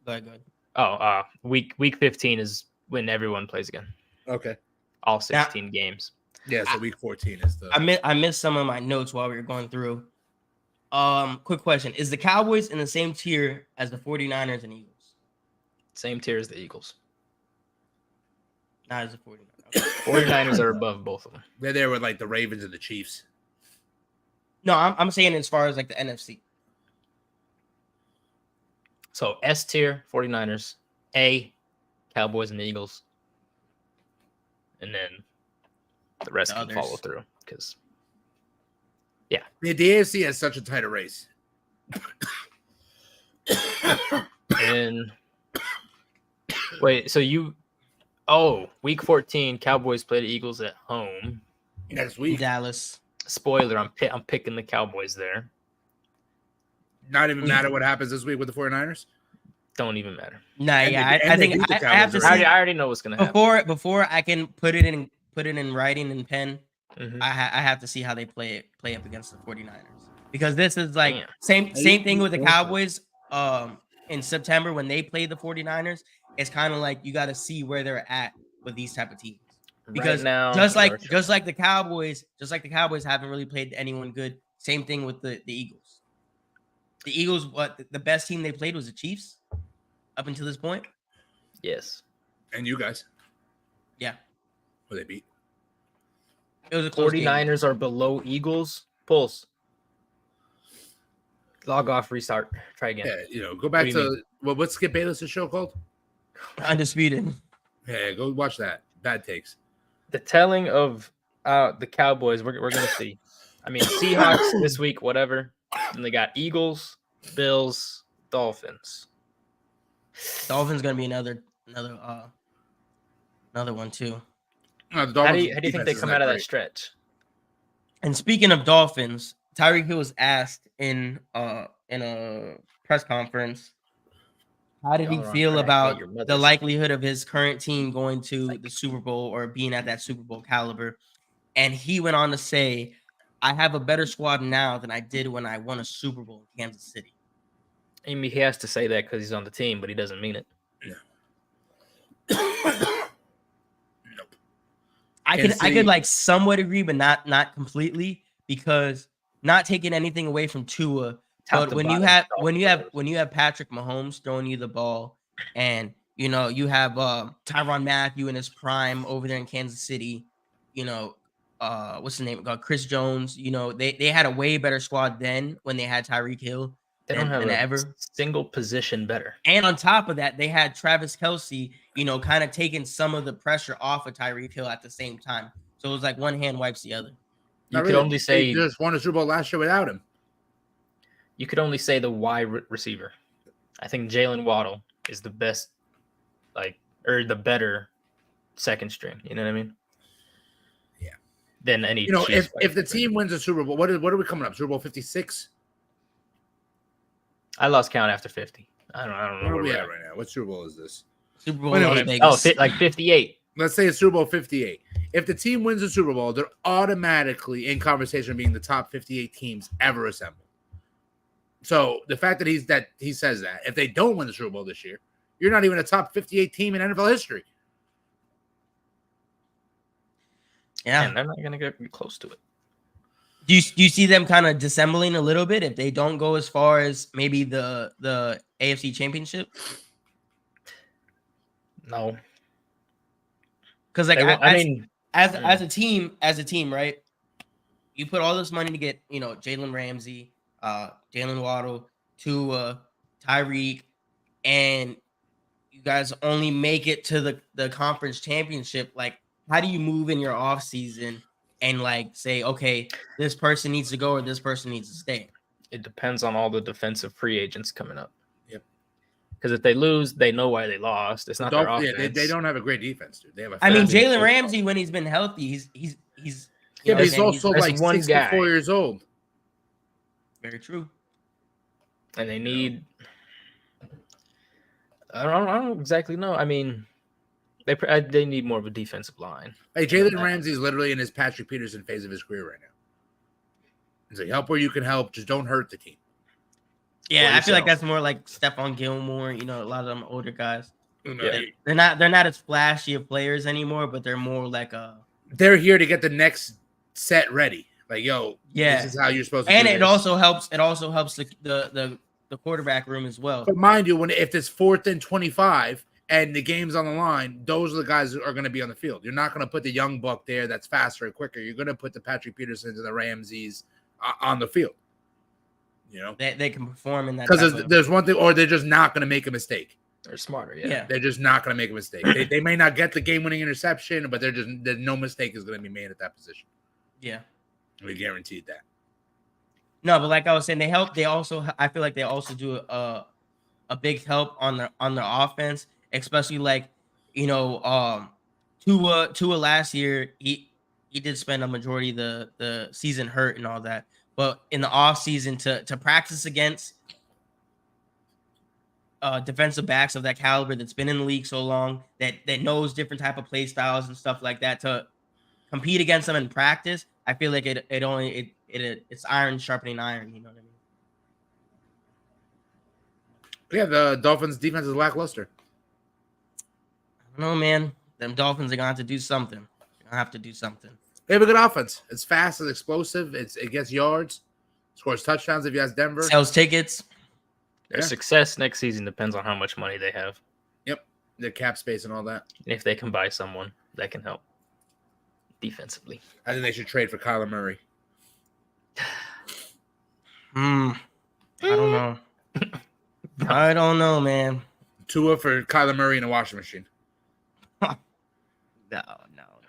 C: Go ahead.
D: Oh, week 15 is when everyone plays again.
E: Okay.
D: All 16 games.
E: Yeah, so week 14 is the.
C: I missed some of my notes while we were going through. Quick question. Is the Cowboys in the same tier as the 49ers and Eagles?
D: Same tier as the Eagles.
C: Not as the 49ers.
D: Okay. 49ers are above both of them.
E: They're there with like the Ravens and the Chiefs.
C: No, I'm saying as far as like the NFC.
D: So S tier, 49ers. A, Cowboys and the Eagles. And then the rest can follow through. Because, yeah.
E: The AFC has such a tighter race.
D: And wait, so week 14, Cowboys play the Eagles at home.
E: Next week.
C: Dallas.
D: Spoiler, I'm picking the Cowboys there.
E: Not even matter what happens this week with the 49ers?
D: Don't even matter.
C: Nah, yeah, I think I have to see.
D: I already know what's gonna happen.
C: Before I can put it in writing and pen,
D: Mm-hmm.
C: I have to see how they play up against the 49ers. Because this is like same thing with the Cowboys. In September when they play the 49ers, it's kind of like you got to see where they're at with these type of teams. Because
D: right now,
C: just like the Cowboys haven't really played anyone good. Same thing with the Eagles. The Eagles, the best team they played was the Chiefs up until this point.
D: Yes.
E: And you guys?
C: Yeah.
E: Who they beat?
C: It was a close
D: 49ers
C: game.
D: are below Eagles. Pulse. Log off, restart. Try again.
E: Yeah, go back to what's Skip Bayless' show called?
C: Undisputed.
E: Yeah, go watch that. Bad takes.
D: The telling of the Cowboys, we're gonna see. I mean, Seahawks this week, whatever. And they got Eagles, Bills, Dolphins.
C: Dolphins gonna be another one too.
E: No, the
D: How
E: Dolphins
D: do you think they come out of that stretch?
C: And speaking of Dolphins, Tyreek Hill was asked in a press conference, how did he feel about the likelihood of his current team going to the Super Bowl or being at that Super Bowl caliber? And he went on to say, I have a better squad now than I did when I won a Super Bowl in Kansas City.
D: I mean, he has to say that because he's on the team, but he doesn't mean it.
E: Nope.
C: I could like somewhat agree, but not completely, because not taking anything away from Tua, but when you have Patrick Mahomes throwing you the ball, and you have Tyrann Mathieu in his prime over there in Kansas City, what's the name? Chris Jones. They had a way better squad then when they had Tyreek Hill.
D: They don't have a single position better.
C: And on top of that, they had Travis Kelce, kind of taking some of the pressure off of Tyreek Hill at the same time. So it was like one hand wipes the other.
D: You could only say
E: they just won a Super Bowl last year without him.
D: You could only say the wide receiver. I think Jalen Waddle is the best, or the better second string. You know what I mean?
E: Yeah.
D: Than any.
E: If the team wins a Super Bowl, what are we coming up? Super Bowl 56?
D: I lost count after 50. I don't know
E: where we at right now. What Super Bowl is this?
C: Super Bowl Vegas.
D: Like 58.
E: Let's say it's Super Bowl 58. If the team wins the Super Bowl, they're automatically in conversation being the top 58 teams ever assembled. So the fact that he says that, if they don't win the Super Bowl this year, you're not even a top 58 team in NFL history.
C: Yeah,
D: and they're not going to get close to it.
C: Do you see them kind of dissembling a little bit if they don't go as far as maybe the AFC Championship?
D: No,
C: because as a team, right? You put all this money to get Jalen Ramsey, Jalen Waddle, Tua, Tyreek, and you guys only make it to the conference championship. Like, how do you move in your off season and say, okay, this person needs to go or this person needs to stay?
D: It depends on all the defensive free agents coming up.
E: Yep.
D: Because if they lose, they know why they lost. It's not their offense.
E: Yeah, they don't have a great defense, dude. They have
C: Jalen Ramsey, when he's been healthy, he's
E: but he's also like 64 years old.
C: Very true.
D: And they need. I don't exactly know. I mean, they need more of a defensive line.
E: Hey, Jalen Ramsey's literally in his Patrick Peterson phase of his career right now. He's like, help where you can help, just don't hurt the team.
C: Yeah, I feel like that's more like Stephon Gilmore. A lot of them older guys. They're not as flashy of players anymore, but they're more like
E: they're here to get the next set ready. Like, this is how you're supposed to.
C: And
E: do
C: it
E: this.
C: also helps. It also helps the quarterback room as well.
E: But mind you, if it's 4th and 25 and the game's on the line, those are the guys that are going to be on the field. You're not going to put the young buck there that's faster and quicker. You're going to put the Patrick Petersons and the Ramseys on the field.
C: They can perform in that
E: because there's one thing, or they're just not going to make a mistake.
D: They're smarter,
E: They're just not going to make a mistake. They may not get the game-winning interception, but there's no mistake is going to be made at that position.
C: Yeah,
E: we guaranteed that.
C: No, but like I was saying, they help. They also, I feel like they also do a big help on their offense, especially like Tua last year. He did spend a majority of the season hurt and all that, but in the off season to practice against defensive backs of that caliber that's been in the league so long, that knows different type of play styles and stuff like that, to compete against them in practice, I feel like it's iron sharpening iron. You know what I mean?
E: Yeah, the Dolphins' defense is lackluster.
C: I don't know, man. Them Dolphins are gonna have to do something. They're gonna have to do something.
E: They have a good offense. It's fast, it's explosive. It gets yards, scores touchdowns. If you ask Denver,
C: sells tickets.
D: Their success next season depends on how much money they have.
E: Yep, their cap space and all that.
D: If they can buy someone that can help defensively,
E: I think they should trade for Kyler Murray.
C: I don't know. I don't know, man.
E: Tua for Kyler Murray in a washing machine.
C: No.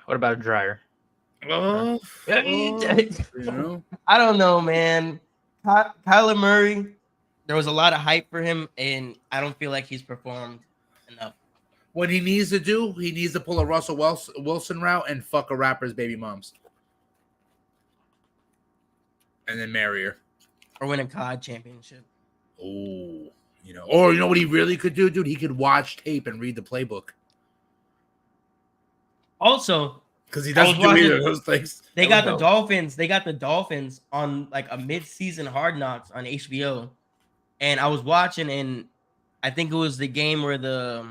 D: What about a dryer?
E: I
C: don't know, man. Kyler Murray, there was a lot of hype for him, and I don't feel like he's performed enough.
E: What he needs to pull a Russell Wilson route and fuck a rapper's baby moms. And then marry her.
C: Or win a COD championship.
E: Oh, or what he really could do, dude? He could watch tape and read the playbook.
C: Also,
E: because he doesn't do either of those things.
C: They got the Dolphins. They got the Dolphins on like a mid-season Hard Knocks on HBO, and I was watching, and I think it was the game where the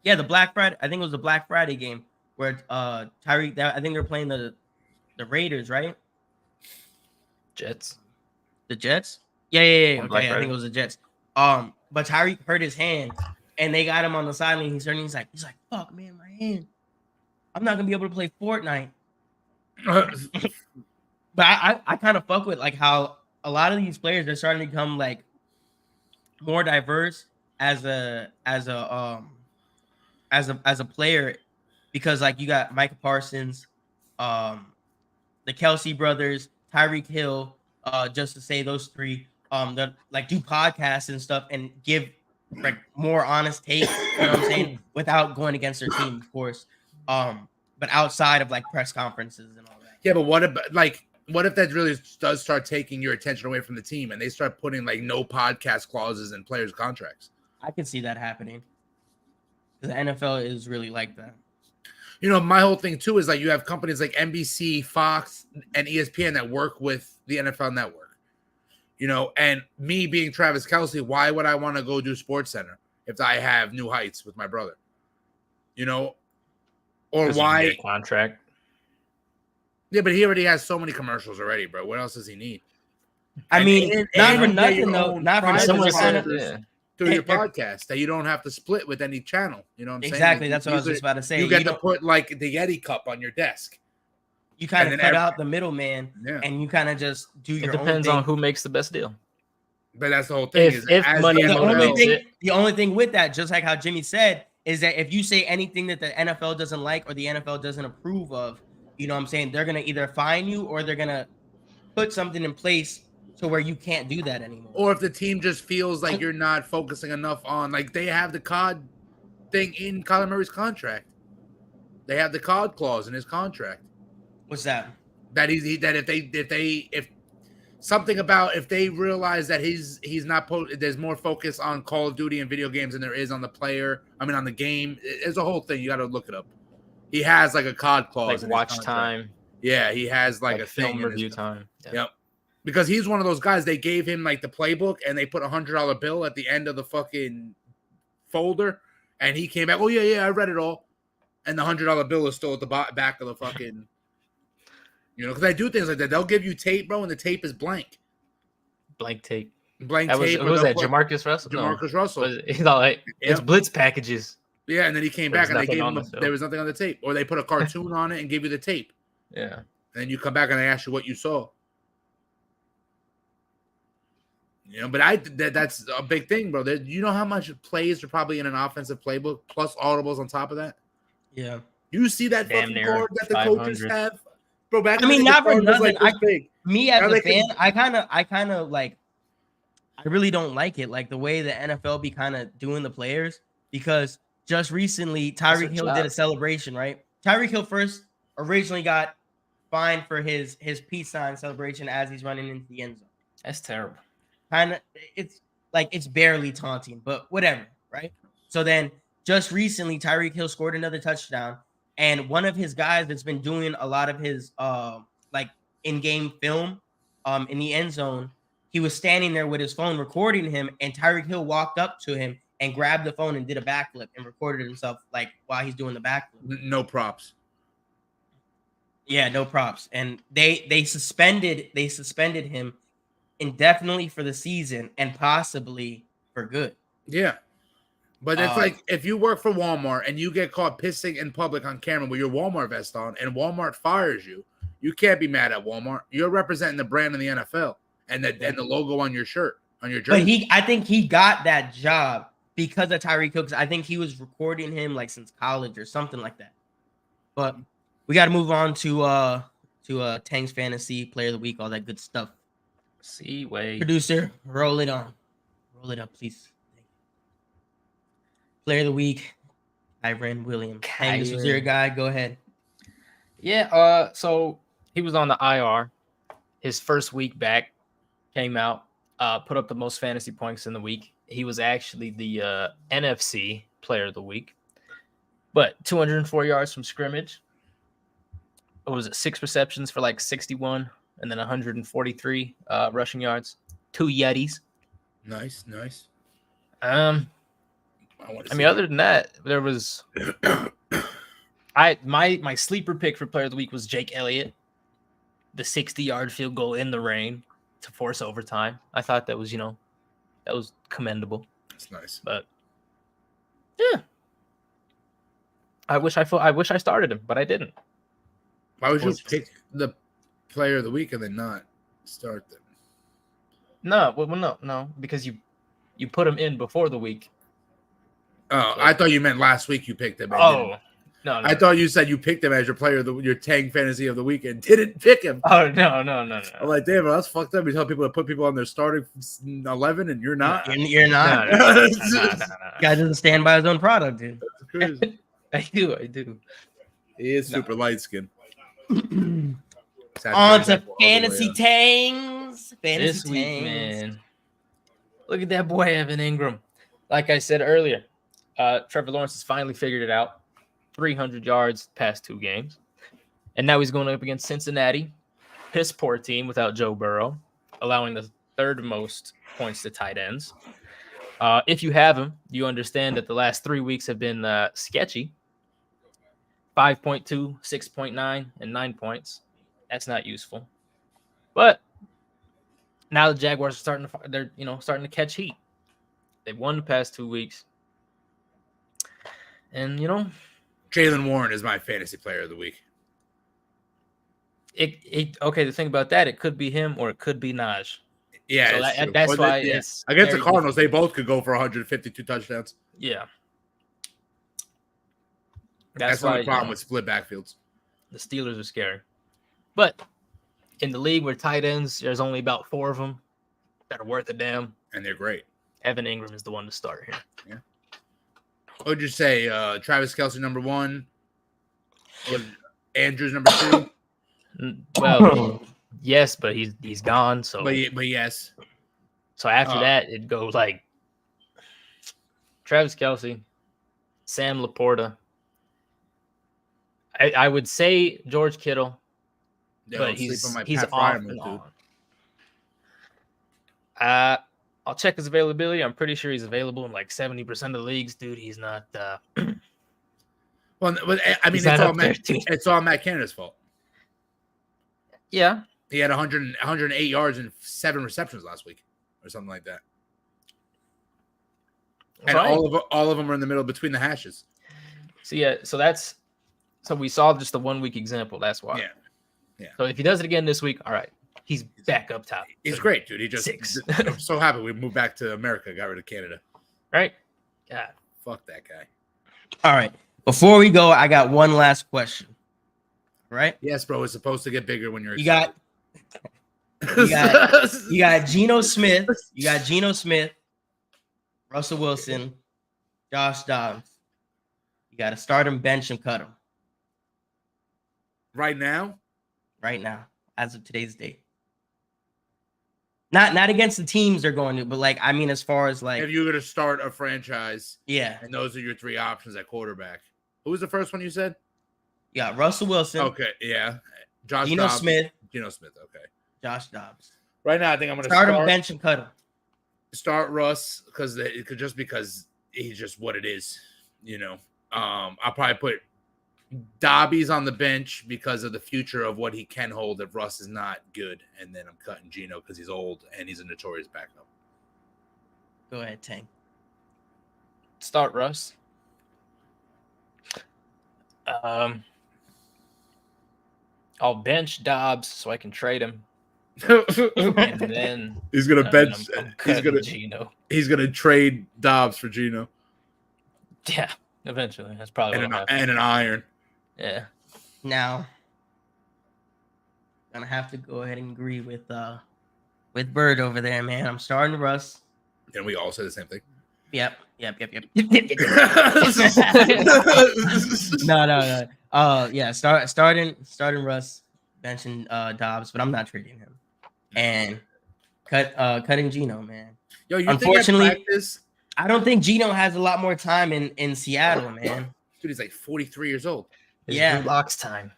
C: Black Friday. I think it was the Black Friday game where Tyreek. I think they're playing the Raiders, right?
D: Jets.
C: The Jets. Yeah. Okay, I think it was the Jets. But Tyreek hurt his hand, and they got him on the sideline. He's like, "Fuck, man, my hand. I'm not gonna be able to play Fortnite." But I kind of fuck with like how a lot of these players are starting to become like more diverse as a player, because like you got Micah Parsons, the Kelsey brothers, Tyreek Hill, just to say those three, that like do podcasts and stuff and give like more honest takes, you know what I'm saying, without going against their team, of course. But outside of like press conferences and all that.
E: Yeah, but what if that really does start taking your attention away from the team and they start putting like no podcast clauses in players' contracts?
C: I can see that happening. The NFL is really like that.
E: My whole thing too is like you have companies like NBC, Fox, and ESPN that work with the NFL Network. And me being Travis Kelce, why would I want to go do SportsCenter if I have New Heights with my brother? Or why
D: contract?
E: Yeah, but he already has so many commercials already, bro. What else does he need?
C: I mean, not for nothing though. Not for
E: nothing. Through your podcast that you don't have to split with any channel. You know what I'm saying?
C: Exactly. That's what I was just about to say.
E: You get to put like the Yeti cup on your desk.
C: You kind of cut out the middleman, and you kind of just do your own thing.
D: It depends on who makes the best deal.
E: But that's the whole thing.
C: The only thing with that, just like how Jimmy said, is that if you say anything that the NFL doesn't like or the NFL doesn't approve of, you know what I'm saying, they're going to either fine you or they're going to put something in place to where you can't do that anymore.
E: Or if the team just feels like you're not focusing enough on, like they have the COD thing in Kyler Murray's contract. They have the COD clause in his contract.
C: What's that?
E: That if something about if they realize that he's not there's more focus on Call of Duty and video games than there is on the player. I mean, on the game. It's a whole thing. You got to look it up. He has like a COD clause,
D: like watch time.
E: Yeah, he has like a
D: film review time.
E: Yep. Because he's one of those guys. They gave him like the playbook and they put $100 bill at the end of the fucking folder, and he came back. Oh yeah, I read it all, and the $100 bill is still at the back of the fucking. Because I do things like that. They'll give you tape, bro, and the tape is blank.
D: Blank tape.
E: Blank
D: that was,
E: tape.
D: Who was that? Jamarcus Russell?
E: Jamarcus Russell.
D: He's all like, it's blitz packages.
E: Yeah, and then he came back and they gave him there was nothing on the tape. Or they put a cartoon on it and gave you the tape.
D: Yeah.
E: And then you come back and they ask you what you saw. But that's a big thing, bro. You know how much plays are probably in an offensive playbook plus audibles on top of that?
C: Yeah.
E: You see that fucking board that the coaches have? Bro, back
C: not for nothing.
E: Like
C: me as a fan, I kind of like, I really don't like it. Like the way the NFL be kind of doing the players, because just recently Tyreek Hill did a celebration, right? Tyreek Hill first originally got fined for his peace sign celebration as he's running into the end zone.
D: That's terrible.
C: It's barely taunting, but whatever, right? So then just recently Tyreek Hill scored another touchdown, and one of his guys that's been doing a lot of his in-game film in the end zone, he was standing there with his phone recording him, and Tyreek Hill walked up to him and grabbed the phone and did a backflip and recorded himself like while he's doing the backflip.
E: No props.
C: Yeah, no props. And they suspended him indefinitely for the season and possibly for good.
E: Yeah. But it's like if you work for Walmart and you get caught pissing in public on camera with your Walmart vest on and Walmart fires you, you can't be mad at Walmart. You're representing the brand in the NFL and the logo on your shirt, on your jersey.
C: But I think he got that job because of Tyreek Hill. I think he was recording him like since college or something like that. But we got to move on to Tang's Fantasy Player of the Week, all that good stuff. Producer, roll it on. Roll it up, please. Player of the Week, Kyren Williams. Tang, this was your guy. Go ahead.
D: Yeah, so he was on the IR. His first week back, came out, put up the most fantasy points in the week. He was actually the NFC Player of the Week. But 204 yards from scrimmage. What was it? 6 receptions for like 61, and then 143 rushing yards. 2 Yetis.
E: Nice.
D: Other than that, there was my sleeper pick for Player of the Week was Jake Elliott, the 60-yard field goal in the rain to force overtime. I thought that was, that was commendable.
E: That's nice.
D: But yeah, I wish I started him, but I didn't.
E: Why would you pick the Player of the Week and then not start them?
D: No, because you put him in before the week.
E: Oh, so. I thought you meant last week you picked him.
D: No.
E: I thought you said you picked him as your player of your Tang Fantasy of the Week and didn't pick him.
D: Oh, no.
E: I'm like, damn, that's fucked up. You tell people to put people on their starting 11 and you're not.
C: You're not.
D: No.
C: Guy doesn't stand by his own product, dude.
E: That's crazy.
D: I do.
E: He is super light skinned.
C: On to Fantasy Tangs.
D: This week, man. Look at that boy, Evan Ingram. Like I said earlier, Trevor Lawrence has finally figured it out. 300 yards past 2 games. And now he's going up against Cincinnati. Piss poor team without Joe Burrow, allowing the 3rd most points to tight ends. If you have him, you understand that the last 3 weeks have been sketchy. 5.2, 6.9, and 9 points. That's not useful. But now the Jaguars are starting to catch heat. They've won the past 2 weeks. And
E: Jaylen Warren is my fantasy player of the week.
D: Okay, the thing about that, it could be him or it could be Najee.
E: Yeah,
D: so that's why it's
E: against the Cardinals, they both could go for 152 touchdowns.
D: Yeah.
E: That's why the problem with split backfields.
D: The Steelers are scary. But in the league where tight ends, there's only about 4 of them that are worth a damn.
E: And they're great.
D: Evan Ingram is the one to start here.
E: Yeah. What would you say? Travis Kelce, number 1. Andrews, number 2?
D: Well, yes, but he's gone. So,
E: but yes.
D: So after that, it goes like Travis Kelce, Sam Laporta. I would say George Kittle, but he's off and on. I'll check his availability. I'm pretty sure he's available in like 70% of the leagues, dude. He's not.
E: Well, I mean, it's all Matt Canada's fault.
D: Yeah,
E: he had 108 yards and 7 receptions last week, or something like that. And all of them are in the middle between the hashes.
D: So so we saw just the 1 week example. That's why. Yeah. So if he does it again this week, all right, he's back up top.
E: He's great, dude. He just
D: 6.
E: I'm so happy we moved back to America, got rid of Canada.
D: Right? God,
E: fuck that guy.
C: All right. Before we go, I got one last question. Right?
E: Yes, bro. It's supposed to get bigger when you're.
C: You got Geno Smith. You got Geno Smith, Russell Wilson, Josh Dobbs. You got to start him, bench him, cut him.
E: Right now,
C: as of today's date. Not against the teams they're going to, but like I mean, as far as like
E: if you're gonna start a franchise,
C: yeah,
E: and those are your 3 options at quarterback. Who was the first one you said?
C: You got Russell Wilson.
E: Okay, yeah.
C: Geno Smith.
E: Okay.
C: Josh Dobbs.
E: Right now, I think I'm gonna
C: start him, bench and cut him.
E: Start Russ because he's just what it is, you know. I'll probably put Dobby's on the bench because of the future of what he can hold if Russ is not good, and then I'm cutting Geno because he's old and he's a notorious backup.
C: Go ahead, Tank.
D: Start Russ. I'll bench Dobbs so I can trade him. And then
E: he's gonna bench.
D: Geno.
E: He's gonna trade Dobbs for Geno.
D: Yeah, eventually. That's probably
E: and an iron.
D: Yeah.
C: Now, gonna have to go ahead and agree with Bird over there, man. I'm starting Russ.
E: And we all say the same thing.
C: Yep. No. Yeah, starting Russ, benching Dobbs, but I'm not trading him. And cutting Geno, man.
E: Yo,
C: unfortunately, I don't think Geno has a lot more time in Seattle, man.
E: Dude, he's like 43 years old.
D: It's Locks time.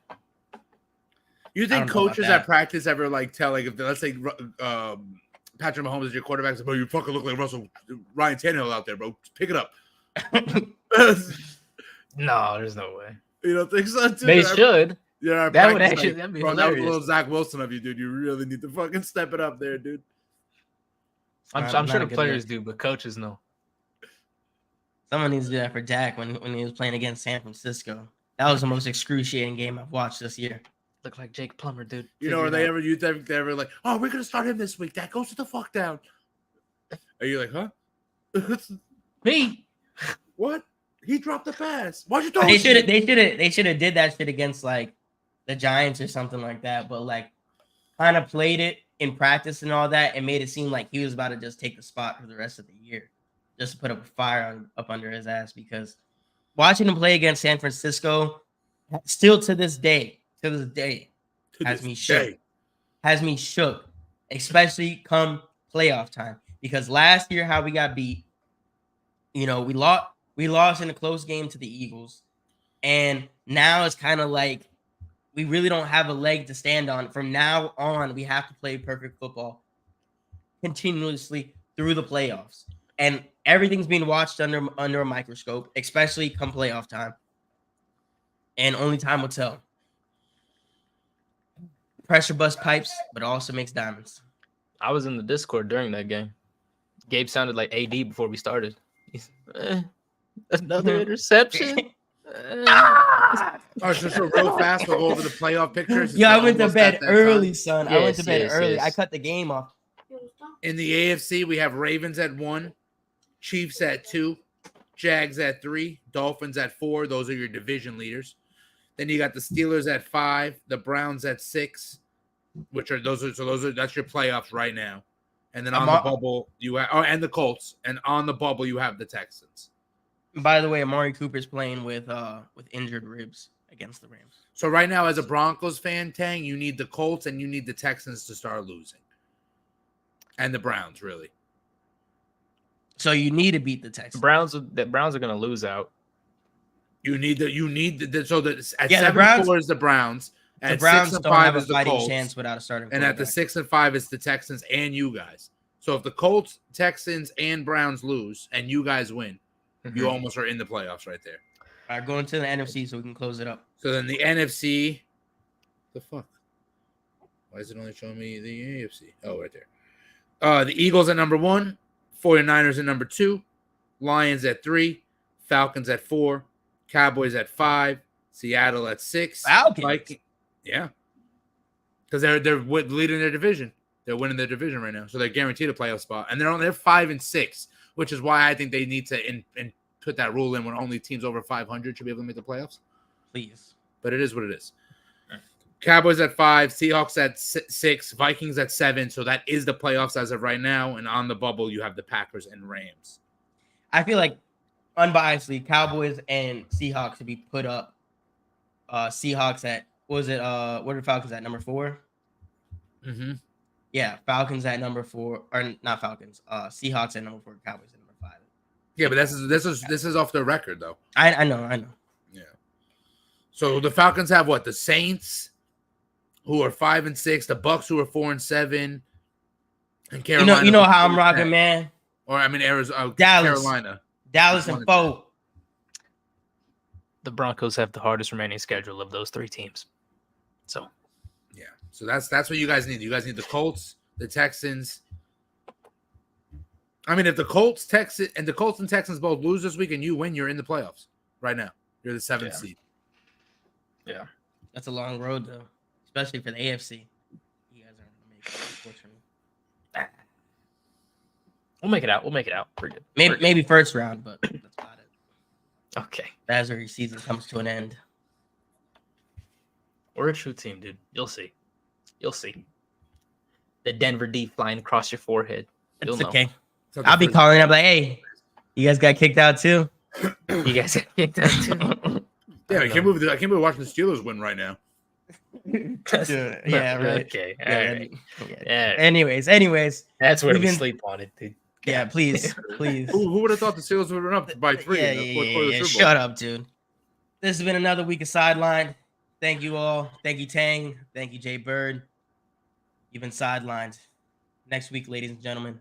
E: You think coaches at practice ever like tell like if let's say Patrick Mahomes is your quarterback, say, bro, you fucking look like Ryan Tannehill out there, bro. Pick it up.
D: No, there's no way.
E: You don't think so? Dude?
D: They should.
E: Yeah,
D: that would actually that'd be hilarious.
E: That was a little Zach Wilson of you, dude. You really need to fucking step it up there, dude.
D: I'm sure the players do, but coaches know.
C: Someone needs to do that for Dak when he was playing against San Francisco. That was the most excruciating game I've watched this year.
D: Look like Jake Plummer, dude.
E: You know, they ever like, oh, we're gonna start him this week. Dak goes to the fuck down. Are you like, huh?
D: Me?
E: What? He dropped the pass. Why'd you throw?
C: They should have did that shit against like the Giants or something like that. But like, kind of played it in practice and all that, and made it seem like he was about to just take the spot for the rest of the year, just to put up a fire up under his ass. Because watching him play against San Francisco, still to this day, has me shook, especially come playoff time. Because last year, how we got beat, you know, we lost in a close game to the Eagles, and now it's kind of like we really don't have a leg to stand on. From now on, we have to play perfect football continuously through the playoffs, and everything's being watched under a microscope, especially come playoff time. And only time will tell. Pressure bust pipes, but it also makes diamonds.
D: I was in the Discord during that game. Gabe sounded like AD before we started. He's, another interception.
E: Oh, so real fast, we'll go over the playoff pictures.
C: Yeah, I went to bed early, son. Yes, I went to bed early. Yes. I cut the game off.
E: In the AFC, we have Ravens at 1, Chiefs at 2, Jags at 3, Dolphins at 4. Those are your division leaders. Then you got the Steelers at 5, the Browns at 6, that's your playoffs right now. And then on the bubble, you have and the Colts, and on the bubble you have the Texans.
C: By the way, Amari Cooper's playing with injured ribs against the Rams.
E: So right now, as a Broncos fan, Tang, you need the Colts and you need the Texans to start losing, and the Browns, really.
C: So you need to beat the Texans.
D: The Browns are going to lose out.
E: So that at
C: yeah,
E: 7-4 is the Browns.
C: The Browns don't have a fighting chance without a starting.
E: And at the 6-5 is the Texans and you guys. So if the Colts, Texans, and Browns lose and you guys win, you almost are in the playoffs right there.
C: All right, going to the NFC so we can close it up.
E: So then the NFC, the fuck? Why is it only showing me the AFC? Oh, right there. The Eagles at number 1, 49ers at number 2, Lions at 3, Falcons at 4, Cowboys at 5, Seattle at 6.
C: Falcons?
E: Yeah. Because they're leading their division. They're winning their division right now. So they're guaranteed a playoff spot. And they're 5 and 6, which is why I think they need to put that rule in when only teams over 500 should be able to make the playoffs.
C: Please.
E: But it is what it is. Cowboys at 5, Seahawks at 6, Vikings at 7. So that is the playoffs as of right now. And on the bubble, you have the Packers and Rams.
C: I feel like, unbiasedly, Cowboys and Seahawks should be put up. Seahawks at, what are the Falcons at, number 4?
E: Mm-hmm.
C: Yeah, Falcons at number 4, or not Falcons. Seahawks at number 4, Cowboys at number 5.
E: Yeah, but this is off the record though.
C: I know.
E: Yeah. So the Falcons have what? The Saints, who are 5 and 6, the Bucks, who are 4 and 7, and Carolina.
C: You know how I'm rocking, man.
E: Or Arizona,
C: Dallas,
E: Carolina,
C: Dallas and 4.
D: The Broncos have the hardest remaining schedule of those 3 teams. So,
E: yeah. So that's what you guys need. You guys need the Colts, the Texans. I mean, if the Colts, and Texans both lose this week and you win, you're in the playoffs right now. You're the 7th seed.
D: Yeah.
C: That's a long road, though, especially for the AFC. You guys aren't going to make it, unfortunately.
D: We'll make it out. We're good.
C: Maybe first round, but that's about it.
D: Okay.
C: As our season comes to an end.
D: We're a true team, dude. You'll see. The Denver D flying across your forehead.
C: It's okay. I'll be calling up like, hey, you guys got kicked out too?
D: You guys got kicked out too?
E: Yeah, I can't believe watching the Steelers win right now.
C: Yeah, right.
D: Okay.
C: Yeah,
D: All right.
C: Yeah. Anyways.
D: That's where we sleep on it, dude.
C: Yeah, please.
E: Who would have thought the Steelers would run up by 3 in the fourth quarter of the Super Bowl?
C: Shut up, dude. This has been another week of Sidelined. Thank you all. Thank you, Tang. Thank you, Jay Bird. You've been sidelined. Next week, ladies and gentlemen.